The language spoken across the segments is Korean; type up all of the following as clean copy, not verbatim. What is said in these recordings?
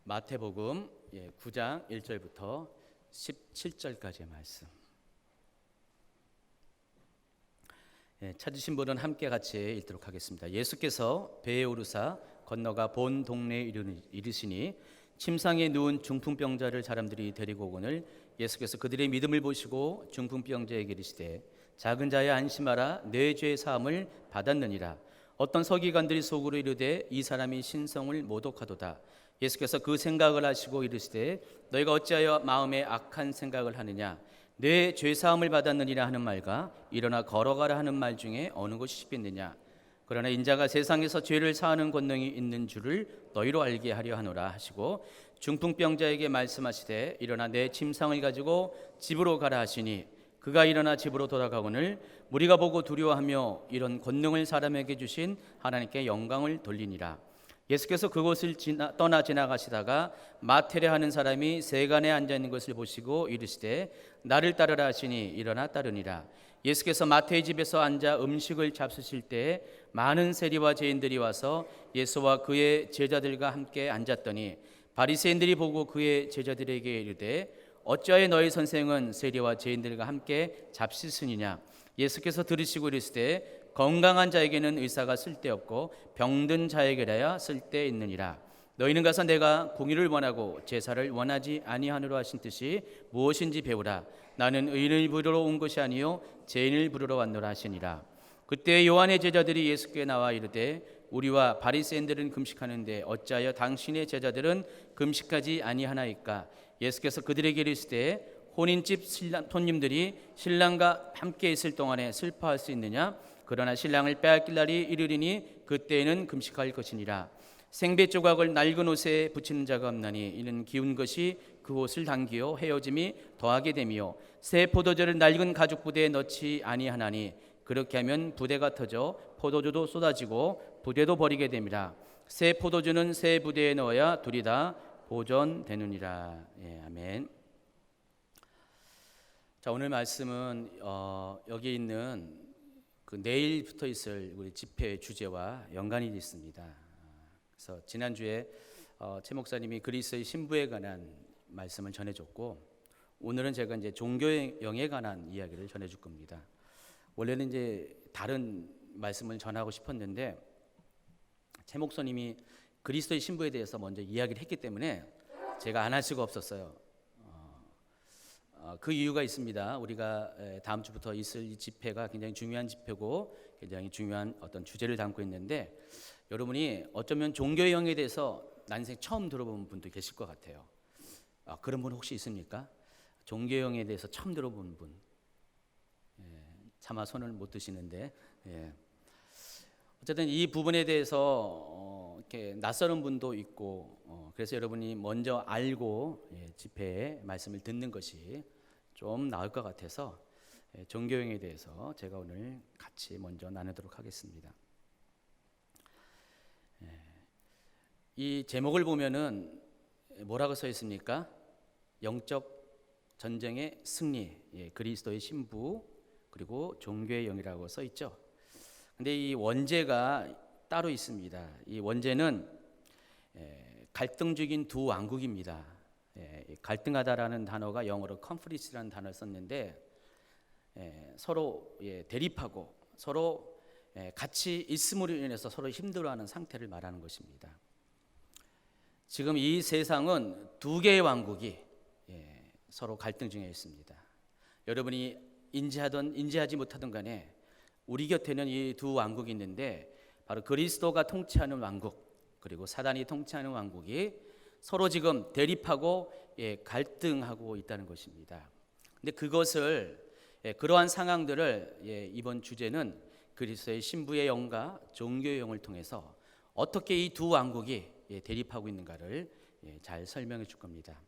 마태복음 9장 1절부터 17절까지의 말씀. 찾으신 분은 함께 같이 읽도록 하겠습니다. 예수께서 배에 오르사 건너가 본 동네에 이르시니 침상에 누운 중풍병자를 사람들이 데리고 오거늘 예수께서 그들의 믿음을 보시고 중풍병자에게 이르시되 작은 자야 안심하라 내 죄 사함을 받았느니라. 어떤 서기관들이 속으로 이르되 이 사람이 신성을 모독하도다. 예수께서 그 생각을 하시고 이르시되 너희가 어찌하여 마음에 악한 생각을 하느냐. 내 죄사함을 받았느니라 하는 말과 일어나 걸어가라 하는 말 중에 어느 것이 쉽겠느냐. 그러나 인자가 세상에서 죄를 사하는 권능이 있는 줄을 너희로 알게 하려 하노라 하시고 중풍병자에게 말씀하시되 일어나 내 침상을 가지고 집으로 가라 하시니 그가 일어나 집으로 돌아가거늘 무리가 보고 두려워하며 이런 권능을 사람에게 주신 하나님께 영광을 돌리니라. 예수께서 그곳을 떠나 지나가시다가 마테레 하는 사람이 세간에 앉아 있는 것을 보시고 이르시되 나를 따르라 하시니 일어나 따르니라. 예수께서 마태의 집에서 앉아 음식을 잡수실 때 많은 세리와 죄인들이 와서 예수와 그의 제자들과 함께 앉았더니 바리새인들이 보고 그의 제자들에게 이르되 어찌하여 너희 선생은 세리와 죄인들과 함께 잡수느냐. 예수께서 들으시고 이르시되 건강한 자에게는 의사가 쓸데없고 병든 자에게라야 쓸데있느니라. 너희는 가서 내가 공의를 원하고 제사를 원하지 아니하노라 하신 뜻이 무엇인지 배우라. 나는 의인을 부르러 온 것이 아니요 죄인을 부르러 왔노라 하시니라. 그때 요한의 제자들이 예수께 나와 이르되 우리와 바리새인들은 금식하는데 어찌하여 당신의 제자들은 금식하지 아니하나이까. 예수께서 그들에게 이르시되 혼인집 손님들이 신랑과 함께 있을 동안에 슬퍼할 수 있느냐. 그러나 신랑을 빼앗길 날이 이르리니 그때에는 금식할 것이니라. 생배 조각을 낡은 옷에 붙이는 자가 없나니 이는 기운 것이 그 옷을 당기어 헤어짐이 더하게 되며 새 포도주를 낡은 가죽 부대에 넣지 아니하나니 그렇게 하면 부대가 터져 포도주도 쏟아지고 부대도 버리게 됩니다. 새 포도주는 새 부대에 넣어야 둘이 다 보존되느니라. 아멘. 자, 오늘 말씀은 여기 있는 그 내일부터 있을 우리 집회 주제와 연관이 있습니다. 그래서 지난주에 최 목사님이 그리스도의 신부에 관한 말씀을 전해줬고 오늘은 제가 이제 종교형에 관한 이야기를 전해줄 겁니다. 원래는 이제 다른 말씀을 전하고 싶었는데 최 목사님이 그리스도의 신부에 대해서 먼저 이야기를 했기 때문에 제가 안 할 수가 없었어요. 그 이유가 있습니다. 우리가 다음 주부터 있을 이 집회가 굉장히 중요한 집회고 굉장히 중요한 어떤 주제를 담고 있는데 여러분이 어쩌면 종교형에 대해서 난생 처음 들어본 분도 계실 것 같아요. 그런 분 혹시 있습니까? 종교형에 대해서 처음 들어본 분. 차마 손을 못 드시는데 어쨌든 이 부분에 대해서 이렇게 낯설은 분도 있고 그래서 여러분이 먼저 알고 집회의 말씀을 듣는 것이 좀 나을 것 같아서 종교형에 대해서 제가 오늘 같이 먼저 나누도록 하겠습니다. 이 제목을 보면은 뭐라고 써 있습니까? 영적 전쟁의 승리, 그리스도의 신부, 그리고 종교의 영이라고 써 있죠. 근데 이 원제가 따로 있습니다. 이 원제는 갈등 중인 두 왕국입니다. 갈등하다라는 단어가 영어로 conflict라는 단어를 썼는데 서로 대립하고 서로 같이 있음으로 인해서 서로 힘들어하는 상태를 말하는 것입니다. 지금 이 세상은 두 개의 왕국이 서로 갈등 중에 있습니다. 여러분이 인지하든 인지하지 못하든 간에 우리 곁에는 이 두 왕국이 있는데 바로 그리스도가 통치하는 왕국 그리고 사단이 통치하는 왕국이 서로 지금 대립하고 갈등하고 있다는 것입니다. 근데 그것을 그러한 상황들을 이번 주제는 그리스도의 신부의 영과 종교의 영을 통해서 어떻게 이 두 왕국이 대립하고 있는가를 잘 설명해 줄 겁니다.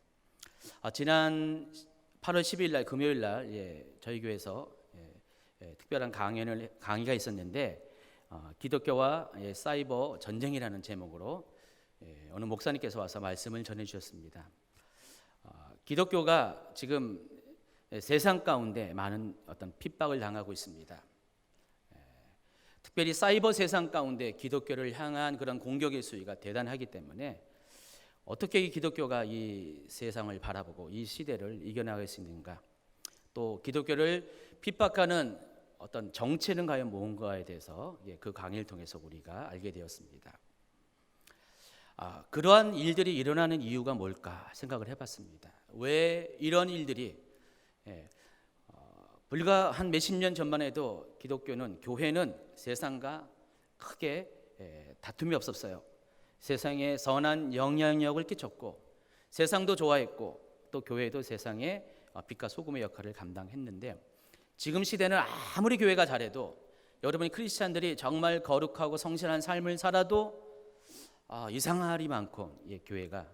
지난 8월 10일 날 금요일 날 저희 교회에서 특별한 강의가 있었는데 기독교와 사이버 전쟁이라는 제목으로 어느 목사님께서 와서 말씀을 전해 주셨습니다. 기독교가 지금 세상 가운데 많은 어떤 핍박을 당하고 있습니다. 특별히 사이버 세상 가운데 기독교를 향한 그런 공격의 수위가 대단하기 때문에 어떻게 이 기독교가 이 세상을 바라보고 이 시대를 이겨나갈 수 있는가? 또 기독교를 핍박하는 어떤 정체는 과연 뭔가에 대해서 그 강의를 통해서 우리가 알게 되었습니다. 그러한 일들이 일어나는 이유가 뭘까 생각을 해봤습니다. 왜 이런 일들이 불과 한 몇십 년 전만 해도 기독교는, 교회는 세상과 크게 다툼이 없었어요. 세상에 선한 영향력을 끼쳤고 세상도 좋아했고 또 교회도 세상에 빛과 소금의 역할을 감당했는데, 지금 시대는 아무리 교회가 잘해도 여러분이 크리스찬들이 정말 거룩하고 성실한 삶을 살아도 이상하리만큼 교회가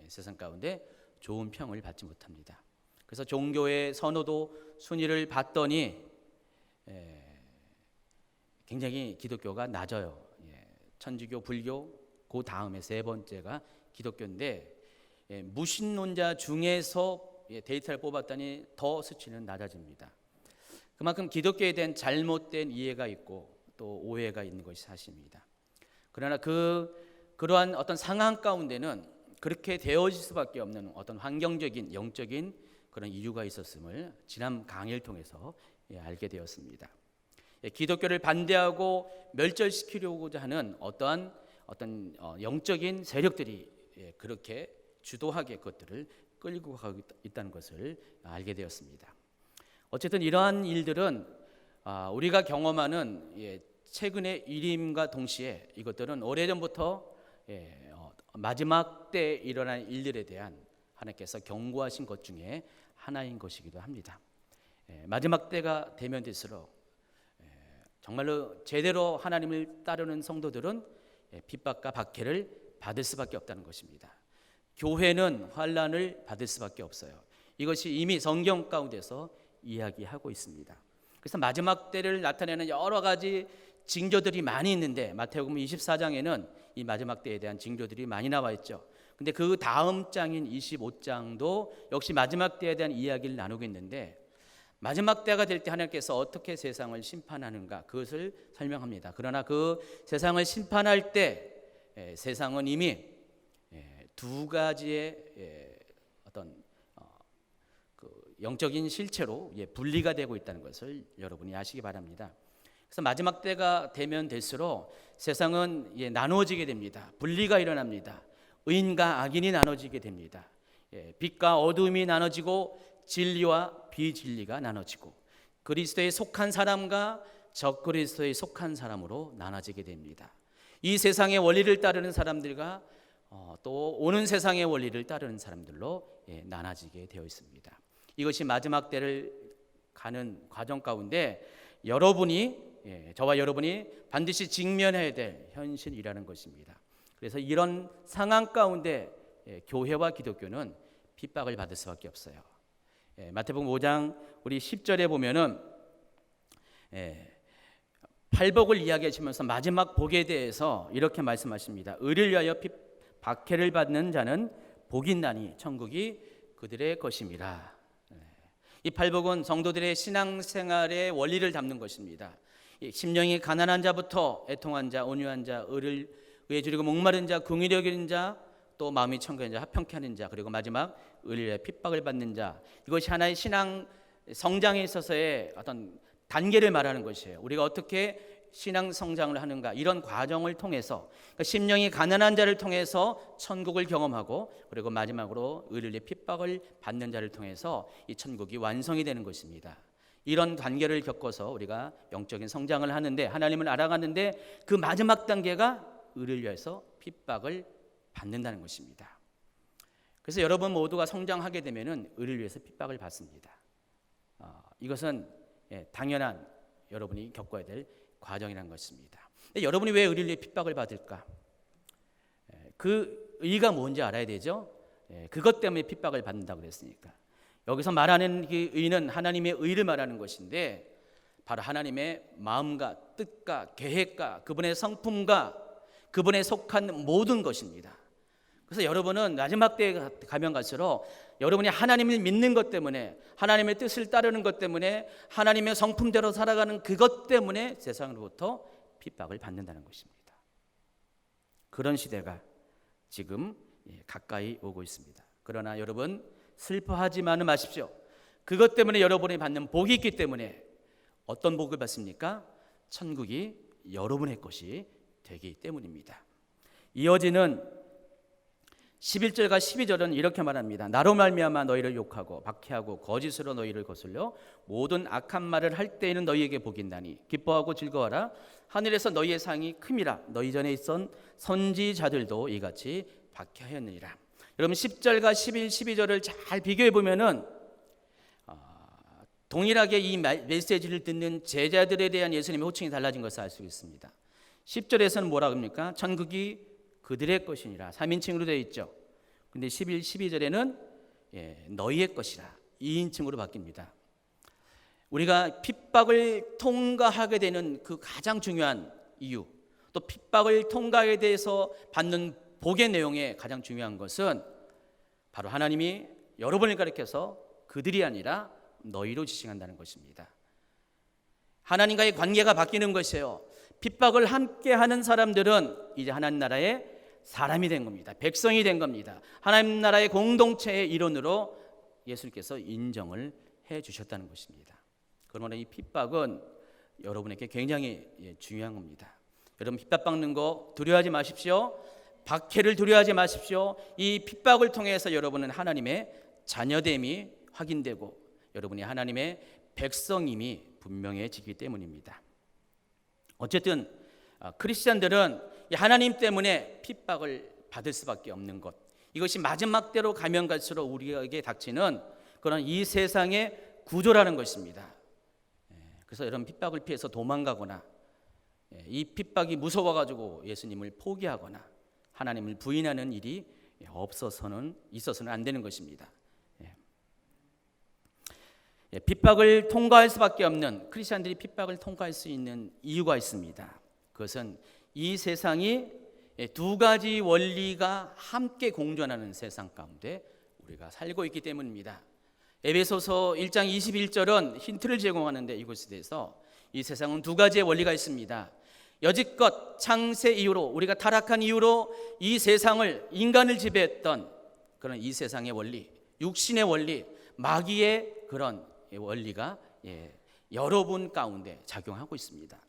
세상 가운데 좋은 평을 받지 못합니다. 그래서 종교의 선호도 순위를 봤더니 굉장히 기독교가 낮아요. 천주교, 불교, 그 다음에 세 번째가 기독교인데, 무신론자 중에서 데이터를 뽑았더니 더 수치는 낮아집니다. 그만큼 기독교에 대한 잘못된 이해가 있고 또 오해가 있는 것이 사실입니다. 그러나 그러한 어떤 상황 가운데는 그렇게 되어질 수밖에 없는 어떤 환경적인 영적인 그런 이유가 있었음을 지난 강의를 통해서 알게 되었습니다. 기독교를 반대하고 멸절시키려고자 하는 어떤 영적인 세력들이 그렇게 주도하게 그것들을 끌고 가고 있다는 것을 알게 되었습니다. 어쨌든 이러한 일들은 우리가 경험하는 최근의 일임과 동시에 이것들은 오래전부터 마지막 때 일어날 일들에 대한 하나님께서 경고하신 것 중에 하나인 것이기도 합니다. 마지막 때가 되면 될수록 정말로 제대로 하나님을 따르는 성도들은 핍박과 박해를 받을 수밖에 없다는 것입니다. 교회는 환난을 받을 수밖에 없어요. 이것이 이미 성경 가운데서 이야기하고 있습니다. 그래서 마지막 때를 나타내는 여러 가지 징조들이 많이 있는데, 마태복음 24장에는 이 마지막 때에 대한 징조들이 많이 나와 있죠. 근데 그 다음 장인 25장도 역시 마지막 때에 대한 이야기를 나누고 있는데, 마지막 때가 될 때 하나님께서 어떻게 세상을 심판하는가, 그것을 설명합니다. 그러나 그 세상을 심판할 때 세상은 이미 두 가지의 어떤 영적인 실체로 분리가 되고 있다는 것을 여러분이 아시기 바랍니다. 그래서 마지막 때가 되면 될수록 세상은 나누어지게 됩니다. 분리가 일어납니다. 의인과 악인이 나눠지게 됩니다. 빛과 어둠이 나눠지고 진리와 비진리가 나눠지고 그리스도에 속한 사람과 적그리스도에 속한 사람으로 나눠지게 됩니다. 이 세상의 원리를 따르는 사람들과 또 오는 세상의 원리를 따르는 사람들로 나눠지게 되어 있습니다. 이것이 마지막 때를 가는 과정 가운데 저와 여러분이 반드시 직면해야 될 현실이라는 것입니다. 그래서 이런 상황 가운데 교회와 기독교는 핍박을 받을 수밖에 없어요. 마태복음 5장 우리 10절에 보면은 팔복을 이야기하시면서 마지막 복에 대해서 이렇게 말씀하십니다. 의를 위하여 박해를 받는 자는 복이 있나니 천국이 그들의 것임이라. 이 팔복은 성도들의 신앙생활의 원리를 담는 것입니다. 심령이 가난한 자부터 애통한 자, 온유한 자, 의를 위해 주리고 목마른 자, 긍휼히 여기는 자, 또 마음이 청결한 자, 합평케 하는 자, 그리고 마지막 의를 위해 핍박을 받는 자. 이것이 하나의 신앙 성장에 있어서의 어떤 단계를 말하는 것이에요. 우리가 어떻게 신앙 성장을 하는가, 이런 과정을 통해서, 그러니까 심령이 가난한 자를 통해서 천국을 경험하고, 그리고 마지막으로 의를 위해 핍박을 받는 자를 통해서 이 천국이 완성이 되는 것입니다. 이런 단계를 겪어서 우리가 영적인 성장을 하는데, 하나님을 알아가는데, 그 마지막 단계가 의를 위해서 핍박을 받는다는 것입니다. 그래서 여러분 모두가 성장하게 되면은 의를 위해서 핍박을 받습니다. 이것은 당연한 여러분이 겪어야 될 과정이라는 것입니다. 근데 여러분이 왜 의를 위해 핍박을 받을까? 그 의가 뭔지 알아야 되죠. 그것 때문에 핍박을 받는다고 그랬으니까. 여기서 말하는 그 의는 하나님의 의를 말하는 것인데, 바로 하나님의 마음과 뜻과 계획과 그분의 성품과 그분에 속한 모든 것입니다. 그래서 여러분은 마지막 때에 가면 갈수록 여러분이 하나님을 믿는 것 때문에, 하나님의 뜻을 따르는 것 때문에, 하나님의 성품대로 살아가는 그것 때문에 세상으로부터 핍박을 받는다는 것입니다. 그런 시대가 지금 가까이 오고 있습니다. 그러나 여러분 슬퍼하지만은 마십시오. 그것 때문에 여러분이 받는 복이 있기 때문에 어떤 복을 받습니까? 천국이 여러분의 것이 되기 때문입니다. 이어지는 11절과 12절은 이렇게 말합니다. 나로 말미암아 너희를 욕하고 박해하고 거짓으로 너희를 거슬려 모든 악한 말을 할 때에는 너희에게 복이 있나니 기뻐하고 즐거워하라. 하늘에서 너희의 상이 큼이라. 너희 전에 있던 선지자들도 이같이 박해하였느니라. 여러분 10절과 11, 12절을 잘 비교해 보면은 동일하게 이 메시지를 듣는 제자들에 대한 예수님의 호칭이 달라진 것을 알 수 있습니다. 10절에서는 뭐라고 합니까? 천국이 그들의 것이니라 3인칭으로 되어 있죠. 근데 11, 12절에는 너희의 것이라 2인칭으로 바뀝니다. 우리가 핍박을 통과하게 되는 그 가장 중요한 이유, 또 핍박을 통과하게 돼서 받는 복의 내용의 가장 중요한 것은 바로 하나님이 여러분을 가리켜서 그들이 아니라 너희로 지칭한다는 것입니다. 하나님과의 관계가 바뀌는 것이에요. 핍박을 함께하는 사람들은 이제 하나님 나라의 사람이 된 겁니다. 백성이 된 겁니다. 하나님 나라의 공동체의 일원으로 예수님께서 인정을 해 주셨다는 것입니다. 그러나 이 핍박은 여러분에게 굉장히 중요한 겁니다. 여러분 핍박받는 거 두려워하지 마십시오. 박해를 두려워하지 마십시오. 이 핍박을 통해서 여러분은 하나님의 자녀됨이 확인되고 여러분이 하나님의 백성임이 분명해지기 때문입니다. 어쨌든 크리스찬들은 하나님 때문에 핍박을 받을 수밖에 없는 것, 이것이 마지막 때로 가면 갈수록 우리에게 닥치는 그런 이 세상의 구조라는 것입니다. 그래서 여러분 핍박을 피해서 도망가거나 이 핍박이 무서워가지고 예수님을 포기하거나 하나님을 부인하는 일이 있어서는 안 되는 것입니다. 핍박을 통과할 수밖에 없는, 크리스찬들이 핍박을 통과할 수 있는 이유가 있습니다. 그것은 이 세상이 두 가지 원리가 함께 공존하는 세상 가운데 우리가 살고 있기 때문입니다. 에베소서 1장 21절은 힌트를 제공하는데 이것에 대해서 이 세상은 두 가지의 원리가 있습니다. 여지껏 창세 이후로 우리가 타락한 이후로 이 세상을 인간을 지배했던 그런 이 세상의 원리, 육신의 원리, 마귀의 그런 원리가 여러분 가운데 작용하고 있습니다.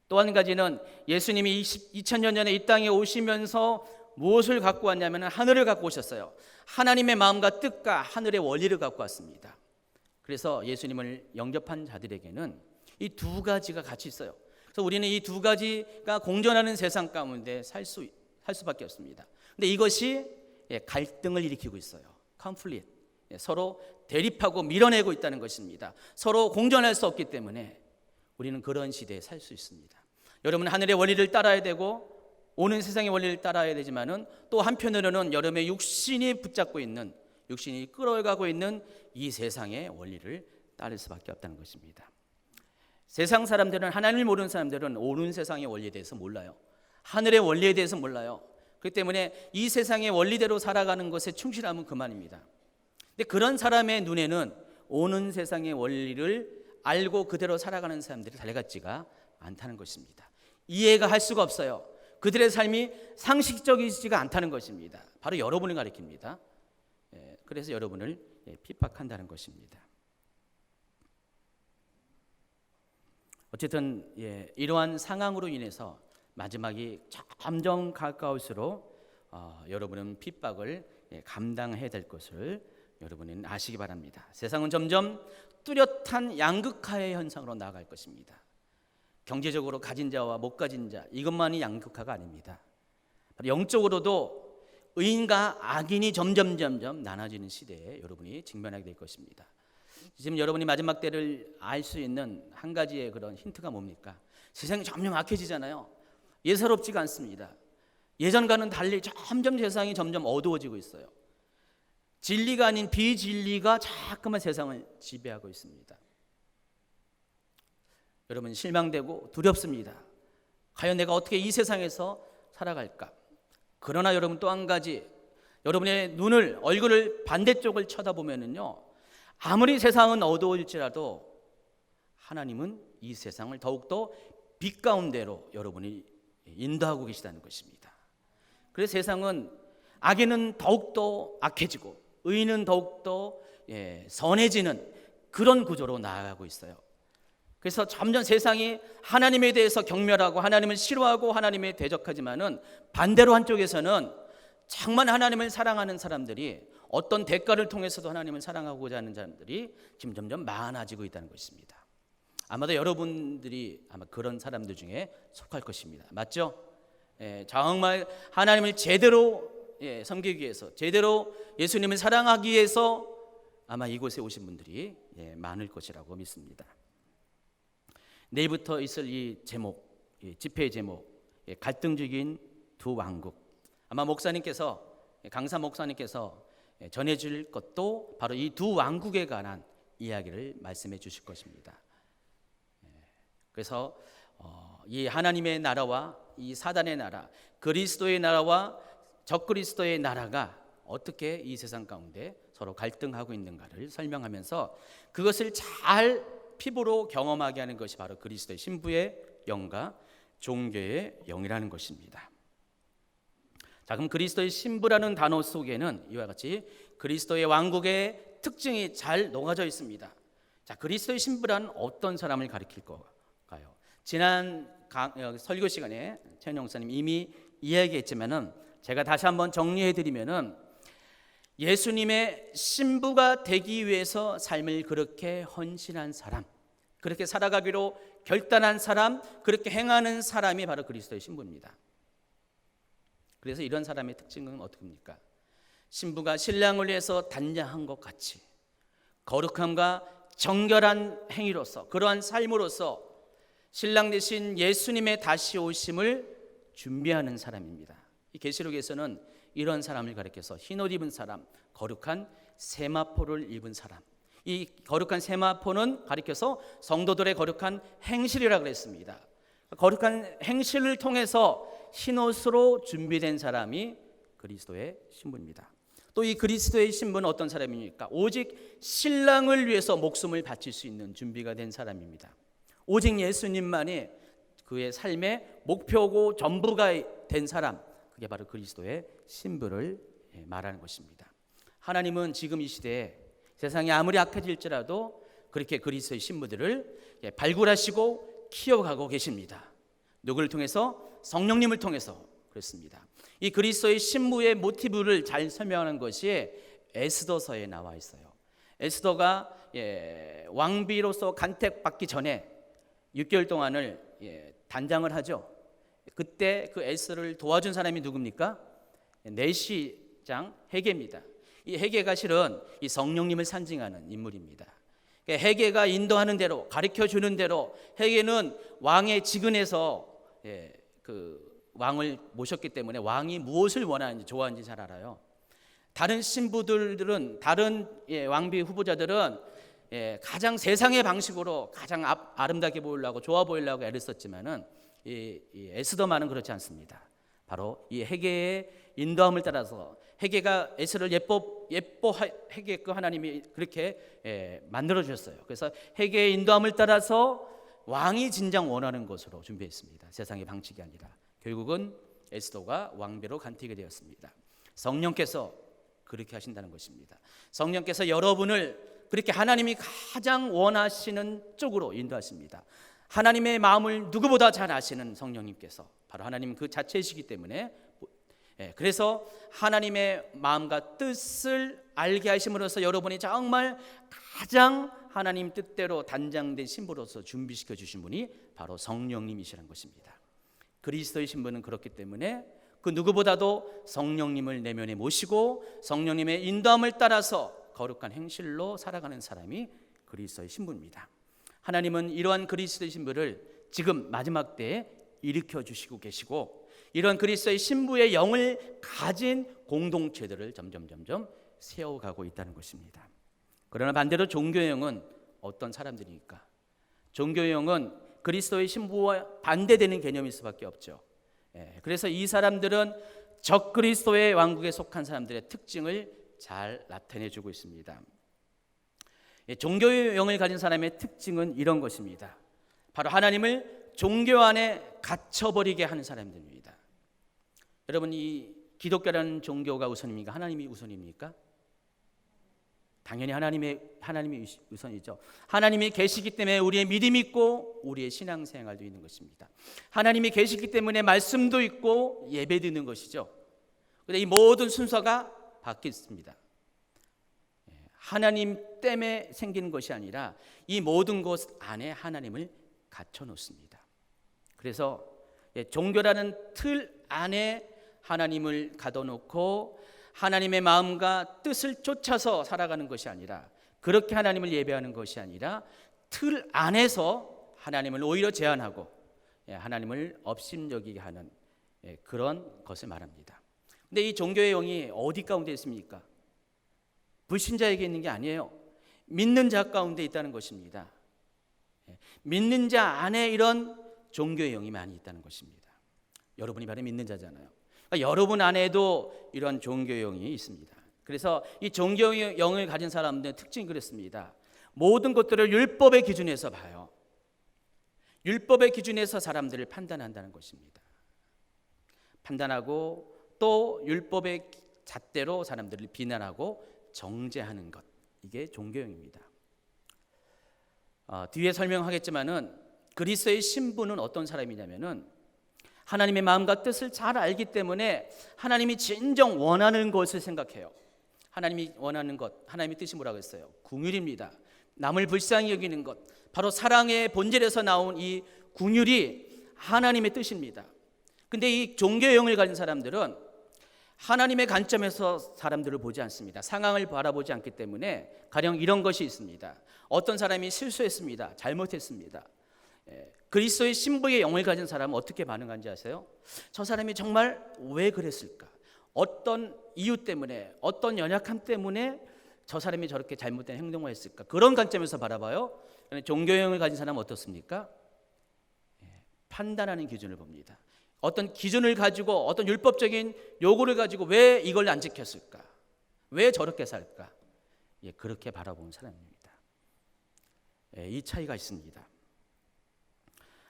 또 한 가지는 예수님이 2000년 전에 이 땅에 오시면서 무엇을 갖고 왔냐면 하늘을 갖고 오셨어요. 하나님의 마음과 뜻과 하늘의 원리를 갖고 왔습니다. 그래서 예수님을 영접한 자들에게는 이 두 가지가 같이 있어요. 그래서 우리는 이 두 가지가 공존하는 세상 가운데 살 수밖에 없습니다. 근데 이것이 갈등을 일으키고 있어요. 컨플릭트. 서로 대립하고 밀어내고 있다는 것입니다. 서로 공존할 수 없기 때문에 우리는 그런 시대에 살 수 있습니다. 여러분은 하늘의 원리를 따라야 되고 오는 세상의 원리를 따라야 되지만은 또 한편으로는 여러분의 육신이 붙잡고 있는, 육신이 끌어가고 있는 이 세상의 원리를 따를 수밖에 없다는 것입니다. 세상 사람들은, 하나님을 모르는 사람들은 오는 세상의 원리에 대해서 몰라요. 하늘의 원리에 대해서 몰라요. 그렇기 때문에 이 세상의 원리대로 살아가는 것에 충실하면 그만입니다. 근데 그런 사람의 눈에는 오는 세상의 원리를 알고 그대로 살아가는 사람들이 달같지가 않다는 것입니다. 이해가 할 수가 없어요. 그들의 삶이 상식적이지가 않다는 것입니다. 바로 여러분을 가리킵니다. 그래서 여러분을 핍박한다는 것입니다. 어쨌든 이러한 상황으로 인해서 마지막이 점점 가까울수록 여러분은 핍박을 감당해야 될 것을 여러분은 아시기 바랍니다. 세상은 점점 뚜렷한 양극화의 현상으로 나아갈 것입니다. 경제적으로 가진 자와 못 가진 자, 이것만이 양극화가 아닙니다. 영적으로도 의인과 악인이 점점 나눠지는 시대에 여러분이 직면하게 될 것입니다. 지금 여러분이 마지막 때를 알 수 있는 한 가지의 그런 힌트가 뭡니까? 세상이 점점 악해지잖아요. 예사롭지가 않습니다. 예전과는 달리 점점 세상이 점점 어두워지고 있어요. 진리가 아닌 비진리가 자꾸만 세상을 지배하고 있습니다. 여러분 실망되고 두렵습니다. 과연 내가 어떻게 이 세상에서 살아갈까? 그러나 여러분 또 한 가지, 여러분의 얼굴을 반대쪽을 쳐다보면은요, 아무리 세상은 어두워질지라도 하나님은 이 세상을 더욱더 빛 가운데로 여러분이 인도하고 계시다는 것입니다. 그래서 세상은 악인은 더욱더 악해지고 의인은 더욱더 선해지는 그런 구조로 나아가고 있어요. 그래서 점점 세상이 하나님에 대해서 경멸하고 하나님을 싫어하고 하나님에 대적하지만은 반대로 한쪽에서는 정말 하나님을 사랑하는 사람들이 어떤 대가를 통해서도 하나님을 사랑하고자 하는 사람들이 지금 점점 많아지고 있다는 것입니다. 아마도 여러분들이 아마 그런 사람들 중에 속할 것입니다. 맞죠? 정말 하나님을 제대로 섬기기 위해서, 제대로 예수님을 사랑하기 위해서 아마 이곳에 오신 분들이 많을 것이라고 믿습니다. 내일부터 있을 이 제목, 집회의 제목, 갈등 중인 두 왕국. 아마 목사님께서, 강사 목사님께서 전해줄 것도 바로 이 두 왕국에 관한 이야기를 말씀해 주실 것입니다. 그래서 이 하나님의 나라와 이 사단의 나라, 그리스도의 나라와 적그리스도의 나라가 어떻게 이 세상 가운데 서로 갈등하고 있는가를 설명하면서 그것을 잘 피부로 경험하게 하는 것이 바로 그리스도의 신부의 영과 종교의 영이라는 것입니다. 자, 그럼 그리스도의 신부라는 단어 속에는 이와 같이 그리스도의 왕국의 특징이 잘 녹아져 있습니다. 자, 그리스도의 신부란 어떤 사람을 가리킬 걸까요? 지난 설교 시간에 최현 목사님 이미 이야기했지만은 제가 다시 한번 정리해드리면은 예수님의 신부가 되기 위해서 삶을 그렇게 헌신한 사람, 그렇게 살아가기로 결단한 사람, 그렇게 행하는 사람이 바로 그리스도의 신부입니다. 그래서 이런 사람의 특징은 어떻습니까? 신부가 신랑을 위해서 단장한 것 같이 거룩함과 정결한 행위로서, 그러한 삶으로서 신랑 되신 예수님의 다시 오심을 준비하는 사람입니다. 이 계시록에서는 이런 사람을 가리켜서 흰옷 입은 사람, 거룩한 세마포를 입은 사람. 이 거룩한 세마포는 가리켜서 성도들의 거룩한 행실이라고 그랬습니다. 거룩한 행실을 통해서 흰옷으로 준비된 사람이 그리스도의 신부입니다. 또 이 그리스도의 신부는 어떤 사람입니까? 오직 신랑을 위해서 목숨을 바칠 수 있는 준비가 된 사람입니다. 오직 예수님만이 그의 삶의 목표고 전부가 된 사람, 그게 바로 그리스도의 신부를 말하는 것입니다. 하나님은 지금 이 시대에 세상이 아무리 악해질지라도 그렇게 그리스도의 신부들을 발굴하시고 키워가고 계십니다. 누구를 통해서? 성령님을 통해서 그렇습니다. 이 그리스도의 신부의 모티브를 잘 설명하는 것이 에스더서에 나와 있어요. 에스더가 왕비로서 간택받기 전에 6개월 동안을 단장을 하죠. 그때 그 에스더를 도와준 사람이 누굽니까? 내시장 헤게입니다. 이 헤게가 실은 이 성령님을 상징하는 인물입니다. 헤게가 인도하는 대로, 가르쳐 주는 대로, 헤게는 왕의 직은에서 그 왕을 모셨기 때문에 왕이 무엇을 원하는지 좋아하는지 잘 알아요. 다른 신부들은, 다른 왕비 후보자들은 가장 세상의 방식으로 가장 아름답게 보이려고, 좋아 보이려고 애를 썼지만은 이 에스더만은 그렇지 않습니다. 바로 이 헤게의 인도함을 따라서 헤게가 에스더를 예뻐하게끔 하나님이 그렇게 만들어 주셨어요. 그래서 헤게의 인도함을 따라서 왕이 진정 원하는 것으로 준비했습니다. 세상의 방식이 아니라 결국은 에스더가 왕비로 간택이 되었습니다. 성령께서 그렇게 하신다는 것입니다. 성령께서 여러분을 그렇게 하나님이 가장 원하시는 쪽으로 인도하십니다. 하나님의 마음을 누구보다 잘 아시는 성령님께서 바로 하나님 그 자체이시기 때문에, 그래서 하나님의 마음과 뜻을 알게 하심으로써 여러분이 정말 가장 하나님 뜻대로 단장된 신부로서 준비시켜 주신 분이 바로 성령님이시라는 것입니다. 그리스도의 신부는 그렇기 때문에 그 누구보다도 성령님을 내면에 모시고 성령님의 인도함을 따라서 거룩한 행실로 살아가는 사람이 그리스도의 신부입니다. 하나님은 이러한 그리스도의 신부를 지금 마지막 때에 일으켜 주시고 계시고, 이런 그리스도의 신부의 영을 가진 공동체들을 점점 세워가고 있다는 것입니다. 그러나 반대로 종교의 영은 어떤 사람들입니까? 종교의 영은 그리스도의 신부와 반대되는 개념일 수밖에 없죠. 그래서 이 사람들은 적그리스도의 왕국에 속한 사람들의 특징을 잘 나타내주고 있습니다. 종교의 영을 가진 사람의 특징은 이런 것입니다. 바로 하나님을 종교 안에 갇혀버리게 하는 사람들입니다. 여러분, 이 기독교라는 종교가 우선입니까? 하나님이 우선입니까? 당연히 하나님이 우선이죠. 하나님이 계시기 때문에 우리의 믿음이 있고 우리의 신앙생활도 있는 것입니다. 하나님이 계시기 때문에 말씀도 있고 예배드리는 것이죠. 그런데 이 모든 순서가 바뀌었습니다. 하나님 때문에 생기는 것이 아니라 이 모든 것 안에 하나님을 갖춰 놓습니다. 그래서 종교라는 틀 안에 하나님을 가둬놓고 하나님의 마음과 뜻을 쫓아서 살아가는 것이 아니라, 그렇게 하나님을 예배하는 것이 아니라 틀 안에서 하나님을 오히려 제한하고 하나님을 업신여기게 하는 그런 것을 말합니다. 근데 이 종교의 영이 어디 가운데 있습니까? 불신자에게 있는 게 아니에요. 믿는 자 가운데 있다는 것입니다. 믿는 자 안에 이런 종교의 영이 많이 있다는 것입니다. 여러분이 바로 믿는 자잖아요. 그러니까 여러분 안에도 이런 종교의 영이 있습니다. 그래서 이 종교의 영을 가진 사람들의 특징이 그렇습니다. 모든 것들을 율법의 기준에서 봐요. 율법의 기준에서 사람들을 판단한다는 것입니다. 판단하고 또 율법의 잣대로 사람들을 비난하고 정죄하는 것, 이게 종교형입니다. 뒤에 설명하겠지만은 그리스도의 신부는 어떤 사람이냐면은 하나님의 마음과 뜻을 잘 알기 때문에 하나님이 진정 원하는 것을 생각해요. 하나님이 원하는 것, 하나님의 뜻이 뭐라고 했어요? 긍휼입니다. 남을 불쌍히 여기는 것, 바로 사랑의 본질에서 나온 이 긍휼이 하나님의 뜻입니다. 근데 이 종교의 영을 가진 사람들은 하나님의 관점에서 사람들을 보지 않습니다. 상황을 바라보지 않기 때문에 가령 이런 것이 있습니다. 어떤 사람이 실수했습니다. 잘못했습니다. 그리스도의 신부의 영을 가진 사람은 어떻게 반응하는지 아세요? 저 사람이 정말 왜 그랬을까? 어떤 이유 때문에, 어떤 연약함 때문에 저 사람이 저렇게 잘못된 행동을 했을까? 그런 관점에서 바라봐요. 종교의 영을 가진 사람은 어떻습니까? 판단하는 기준을 봅니다. 어떤 기준을 가지고, 어떤 율법적인 요구를 가지고 왜 이걸 안 지켰을까? 왜 저렇게 살까? 그렇게 바라보는 사람입니다. 이 차이가 있습니다.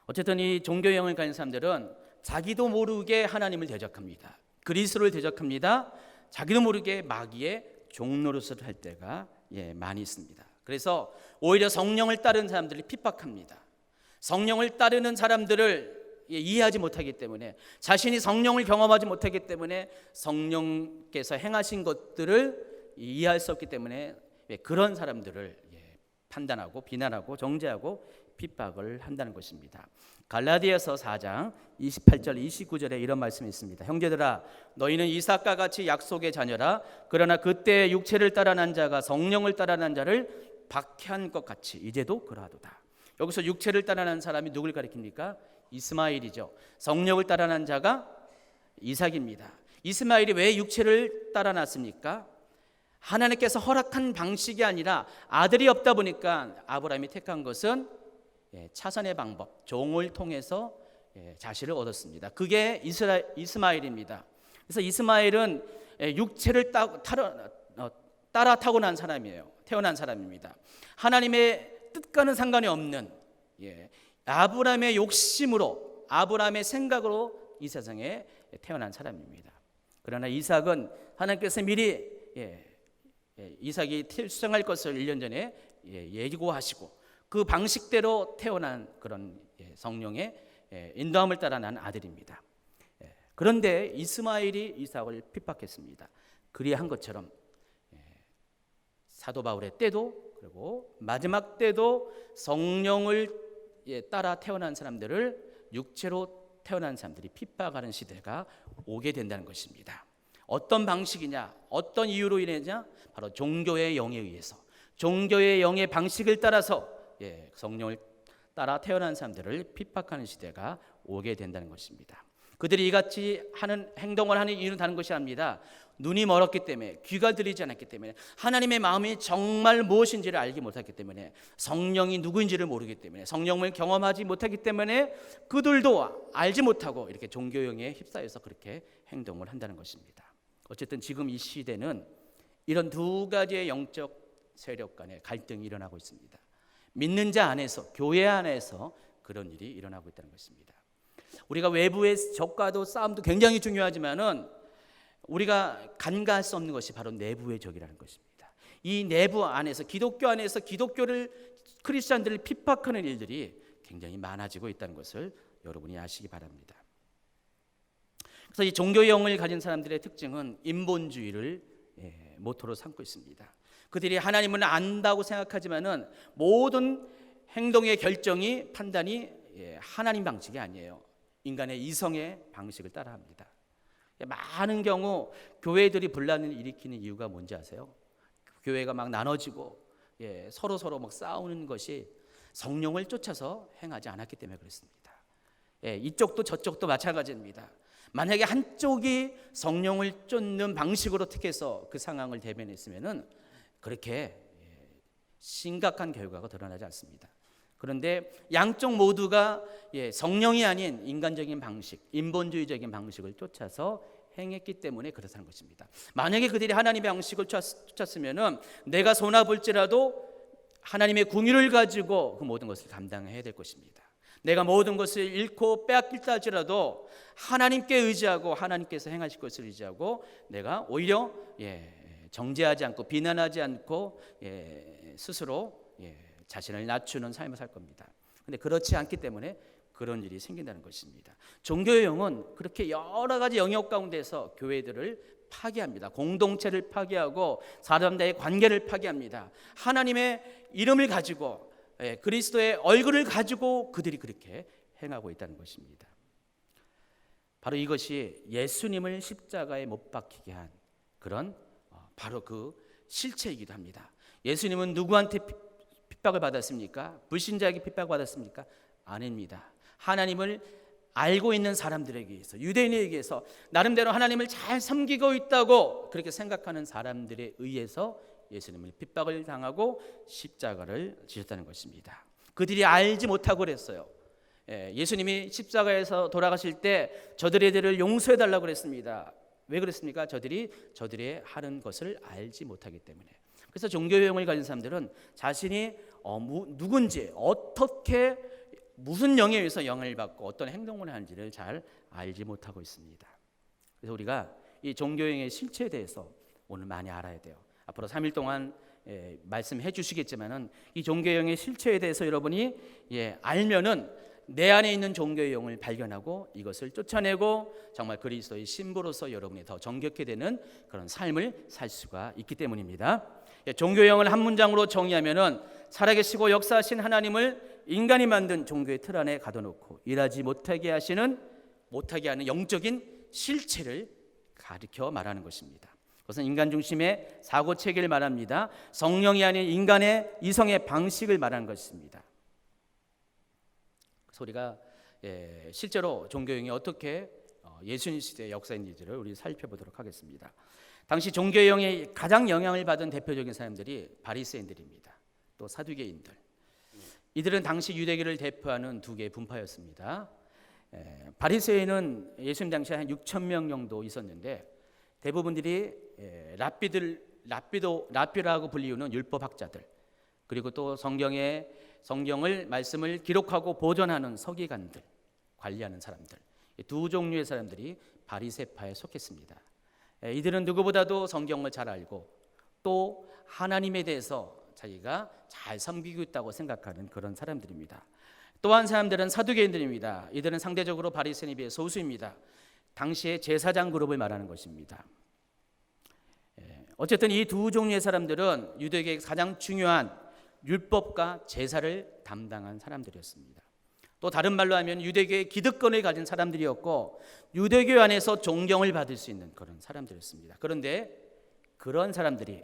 어쨌든 이 종교의 영을 가진 사람들은 자기도 모르게 하나님을 대적합니다. 그리스도를 대적합니다. 자기도 모르게 마귀의 종노릇을 할 때가 많이 있습니다. 그래서 오히려 성령을 따르는 사람들을 핍박합니다. 성령을 따르는 사람들을 이해하지 못하기 때문에, 자신이 성령을 경험하지 못하기 때문에 성령께서 행하신 것들을 이해할 수 없기 때문에 그런 사람들을 판단하고 비난하고 정죄하고 핍박을 한다는 것입니다. 갈라디아서 4장 28절 29절에 이런 말씀이 있습니다. 형제들아, 너희는 이삭과 같이 약속의 자녀라. 그러나 그때 육체를 따라 난 자가 성령을 따라 난 자를 박해한 것 같이 이제도 그러하도다. 여기서 육체를 따라 난 사람이 누굴 가리킵니까? 이스마엘이죠. 성령을 따라 난 자가 이삭입니다. 이스마엘이 왜 육체를 따라 났습니까? 하나님께서 허락한 방식이 아니라 아들이 없다 보니까 아브라함이 택한 것은 차선의 방법, 종을 통해서 자식을 얻었습니다. 그게 이스마엘입니다. 그래서 이스마엘은 육체를 따라 타고난 사람이에요. 태어난 사람입니다. 하나님의 뜻과는 상관이 없는 아브라함의 욕심으로, 아브라함의 생각으로 이 세상에 태어난 사람입니다. 그러나 이삭은 하나님께서 미리 이삭이 출생할 것을 1년 전에 예고하시고 그 방식대로 태어난 그런 성령의 인도함을 따라 난 아들입니다. 그런데 이스마엘이 이삭을 핍박했습니다. 그리한 것처럼 사도 바울의 때도, 그리고 마지막 때도 성령을 따라 태어난 사람들을 육체로 태어난 사람들이 핍박하는 시대가 오게 된다는 것입니다. 어떤 방식이냐, 어떤 이유로 인해냐? 바로 종교의 영에 의해서, 종교의 영의 방식을 따라서 성령을 따라 태어난 사람들을 핍박하는 시대가 오게 된다는 것입니다. 그들이 이같이 하는 행동을 하는 이유는 다른 것이 아닙니다. 눈이 멀었기 때문에, 귀가 들리지 않았기 때문에, 하나님의 마음이 정말 무엇인지를 알지 못했기 때문에, 성령이 누구인지를 모르기 때문에, 성령을 경험하지 못하기 때문에 그들도 알지 못하고 이렇게 종교형에 휩싸여서 그렇게 행동을 한다는 것입니다. 어쨌든 지금 이 시대는 이런 두 가지의 영적 세력 간의 갈등이 일어나고 있습니다. 믿는 자 안에서, 교회 안에서 그런 일이 일어나고 있다는 것입니다. 우리가 외부의 적과도 싸움도 굉장히 중요하지만은 우리가 간과할 수 없는 것이 바로 내부의 적이라는 것입니다. 이 내부 안에서 기독교 안에서 기독교를 크리스천들을 핍박하는 일들이 굉장히 많아지고 있다는 것을 여러분이 아시기 바랍니다. 그래서 이 종교형을 가진 사람들의 특징은 인본주의를 모토로 삼고 있습니다. 그들이 하나님을 안다고 생각하지만은 모든 행동의 결정이 판단이 하나님 방식이 아니에요. 인간의 이성의 방식을 따라합니다. 많은 경우 교회들이 분란을 일으키는 이유가 뭔지 아세요? 교회가 막 나눠지고 서로 막 싸우는 것이 성령을 쫓아서 행하지 않았기 때문에 그렇습니다. 이쪽도 저쪽도 마찬가지입니다. 만약에 한쪽이 성령을 쫓는 방식으로 택해서 그 상황을 대변했으면은 그렇게 심각한 결과가 드러나지 않습니다. 그런데 양쪽 모두가 성령이 아닌 인간적인 방식, 인본주의적인 방식을 쫓아서 행했기 때문에 그렇다는 것입니다. 만약에 그들이 하나님의 방식을 쫓았으면은 내가 손아볼지라도 하나님의 궁유를 가지고 그 모든 것을 감당해야 될 것입니다. 내가 모든 것을 잃고 빼앗길다 할지라도 하나님께 의지하고 하나님께서 행하실 것을 의지하고 내가 오히려 정죄하지 않고 비난하지 않고 스스로 자신을 낮추는 삶을 살 겁니다. 그런데 그렇지 않기 때문에 그런 일이 생긴다는 것입니다. 종교의 영은 그렇게 여러 가지 영역 가운데서 교회들을 파괴합니다. 공동체를 파괴하고 사람들의 관계를 파괴합니다. 하나님의 이름을 가지고 그리스도의 얼굴을 가지고 그들이 그렇게 행하고 있다는 것입니다. 바로 이것이 예수님을 십자가에 못 박히게 한 그런 바로 그 실체이기도 합니다. 예수님은 누구한테 핍박을 받았습니까? 불신자에게 핍박을 받았습니까? 아닙니다. 하나님을 알고 있는 사람들에게 의해서, 유대인에게 의해서 나름대로 하나님을 잘 섬기고 있다고 그렇게 생각하는 사람들에 의해서 예수님을 핍박을 당하고 십자가를 지셨다는 것입니다. 그들이 알지 못하고 그랬어요. 예수님이 십자가에서 돌아가실 때 저들의 용서해달라고 그랬습니다. 왜 그랬습니까? 저들이 하는 것을 알지 못하기 때문에. 그래서 종교형을 가진 사람들은 자신이 누군지 어떻게 무슨 영에 의해서 영향을 받고 어떤 행동을 하는지를 잘 알지 못하고 있습니다. 그래서 우리가 이 종교형의 실체에 대해서 오늘 많이 알아야 돼요. 앞으로 3일 동안 말씀해 주시겠지만은 이 종교형의 실체에 대해서 여러분이 알면은 내 안에 있는 종교의 영을 발견하고 이것을 쫓아내고 정말 그리스도의 신부로서 여러분이 더 정결케 되는 그런 삶을 살 수가 있기 때문입니다. 종교의 영을 한 문장으로 정의하면은 살아계시고 역사하신 하나님을 인간이 만든 종교의 틀 안에 가둬놓고 일하지 못하게 하는 영적인 실체를 가리켜 말하는 것입니다. 그것은 인간 중심의 사고 체계를 말합니다. 성령이 아닌 인간의 이성의 방식을 말하는 것입니다. 그래서 우리가 실제로 종교형이 어떻게 예수님 시대의 역사인지를 우리 살펴보도록 하겠습니다. 당시 종교형에 가장 영향을 받은 대표적인 사람들이 바리새인들입니다. 또 사두개인들. 이들은 당시 유대교를 대표하는 두 개의 분파였습니다. 바리새인은 예수님 당시에 한 6천 명 정도 있었는데 대부분들이 랍비라고 불리우는 율법학자들, 그리고 또 성경을 말씀을 기록하고 보존하는 서기관들, 관리하는 사람들, 두 종류의 사람들이 바리새파에 속했습니다. 이들은 누구보다도 성경을 잘 알고 또 하나님에 대해서 자기가 잘 섬기고 있다고 생각하는 그런 사람들입니다. 또 한 사람들은 사두개인들입니다. 이들은 상대적으로 바리새인에 비해 소수입니다. 당시의 제사장 그룹을 말하는 것입니다. 어쨌든 이 두 종류의 사람들은 유대교의 가장 중요한 율법과 제사를 담당한 사람들이었습니다. 또 다른 말로 하면 유대교의 기득권을 가진 사람들이었고 유대교 안에서 존경을 받을 수 있는 그런 사람들이었습니다. 그런데 그런 사람들이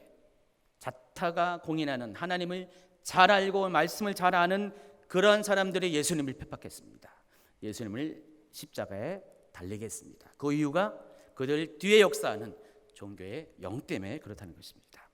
자타가 공인하는 하나님을 잘 알고 말씀을 잘 아는 그런 사람들이 예수님을 핍박했습니다. 예수님을 십자가에 달리게 했습니다. 그 이유가 그들 뒤에 역사하는 종교의 영 때문에 그렇다는 것입니다.